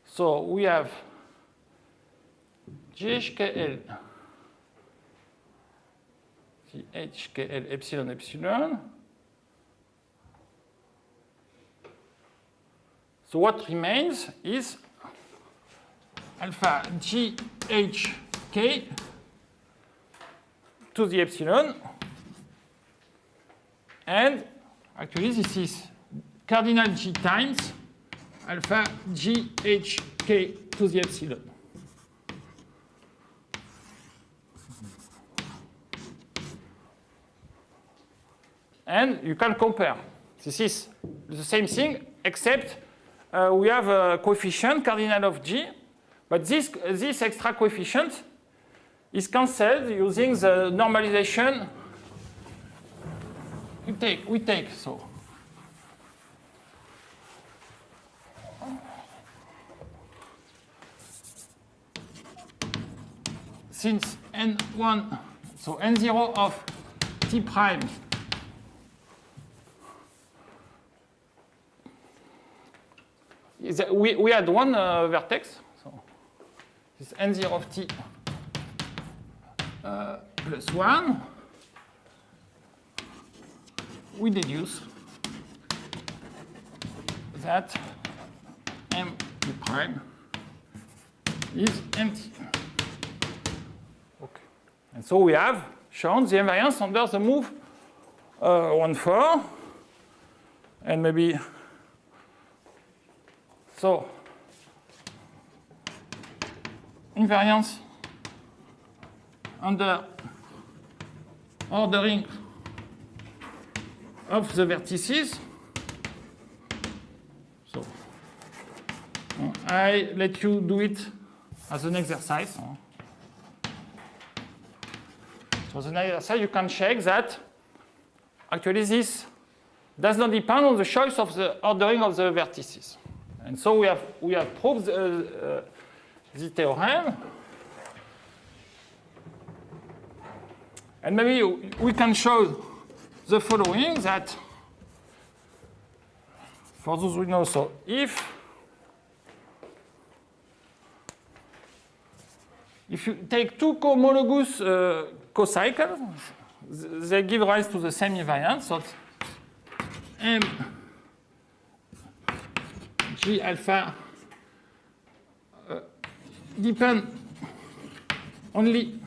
so we have GHKL HKL epsilon epsilon. So what remains is alpha GHK to the epsilon. And actually this is cardinal G times alpha GHK to the epsilon. And you can compare. This is the same thing, except we have a coefficient cardinal of G, but this extra coefficient is cancelled using the normalization we take. So since N1, so N0 of T prime we had one vertex, so this N0 of T plus 1. We deduce that M T prime is empty. Okay. And so we have shown the invariance under the move 1,4, and maybe so invariance under ordering of the vertices. So I let you do it as an exercise. So as an exercise, you can check that actually this does not depend on the choice of the ordering of the vertices. And so we have proved the theorem. And maybe we can show the following, that for those who know, so if you take two homologous cocycles, they give rise to the same invariance. So M G alpha depend only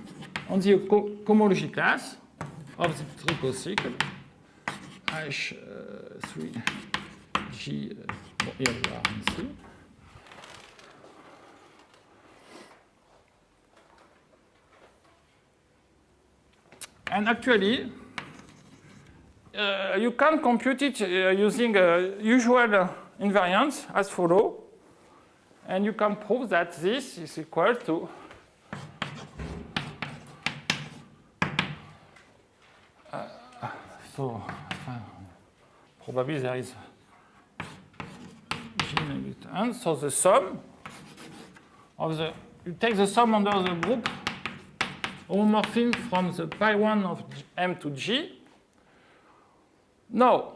on the cohomology class of the tricocycle H3G. Here we are in C. And actually, you can compute it using usual invariance as follows. And you can prove that this is equal to probably there is G negative n. So the sum of you take the sum under the group homomorphism from the pi 1 of M to G. Now,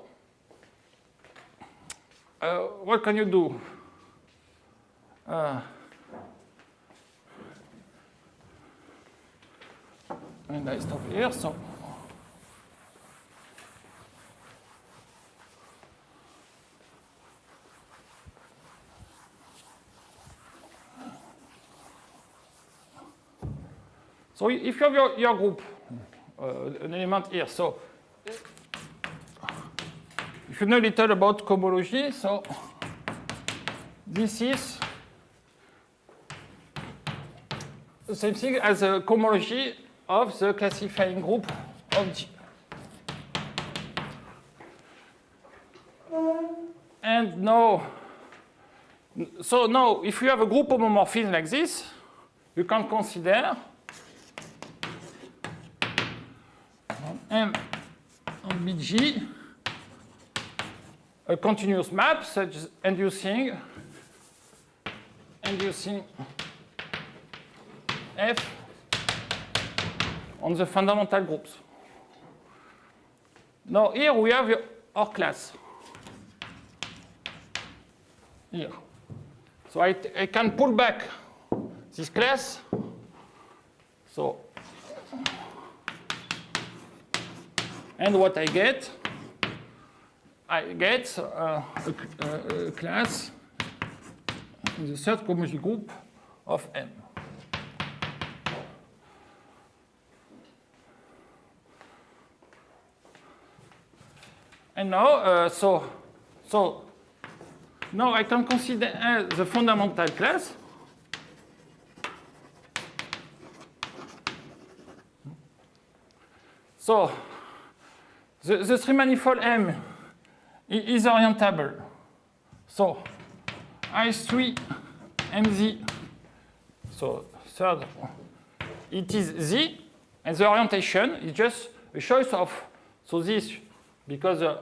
what can you do? And I stop here. So if you have your group, an element here, so if you know a little about cohomology, so this is the same thing as the cohomology of the classifying group of G. And now, so now, if you have a group homomorphism like this, you can consider M on BG a continuous map such as inducing F on the fundamental groups. Now here we have our class. Here. So I can pull back this class. So and what I get a class in the third cohomology group of M. And now, so now I can consider the fundamental class. So the three manifold M is orientable. So I3 MZ, so third, it is Z, and the orientation is just a choice of, so this, because the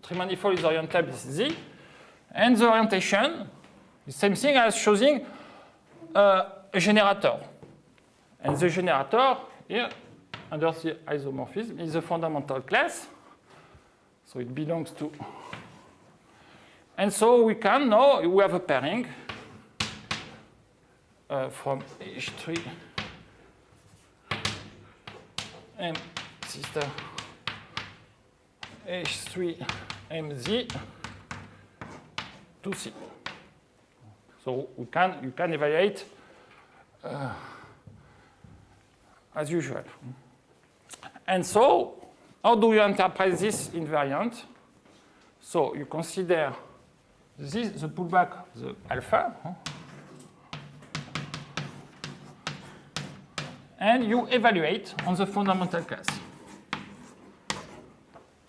three manifold is orientable, is Z, and the orientation is the same thing as choosing a generator. And the generator here, under the isomorphism, is the fundamental class. So it belongs to. And so we can now, we have a pairing from H3 M sister H3 MZ to C. So you can evaluate as usual. And so, how do you interpret this invariant? So you consider this, the pullback, the alpha, and you evaluate on the fundamental class.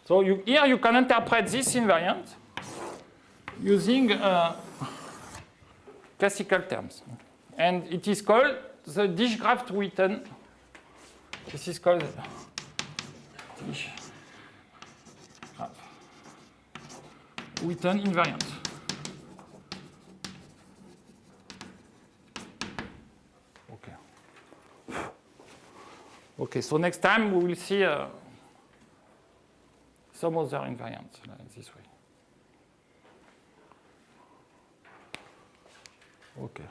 So here you can interpret this invariant using classical terms. And it is called the Dijkgraaf-Witten. This is called Witten invariant. Okay, so next time we will see some other invariants like this way. Okay.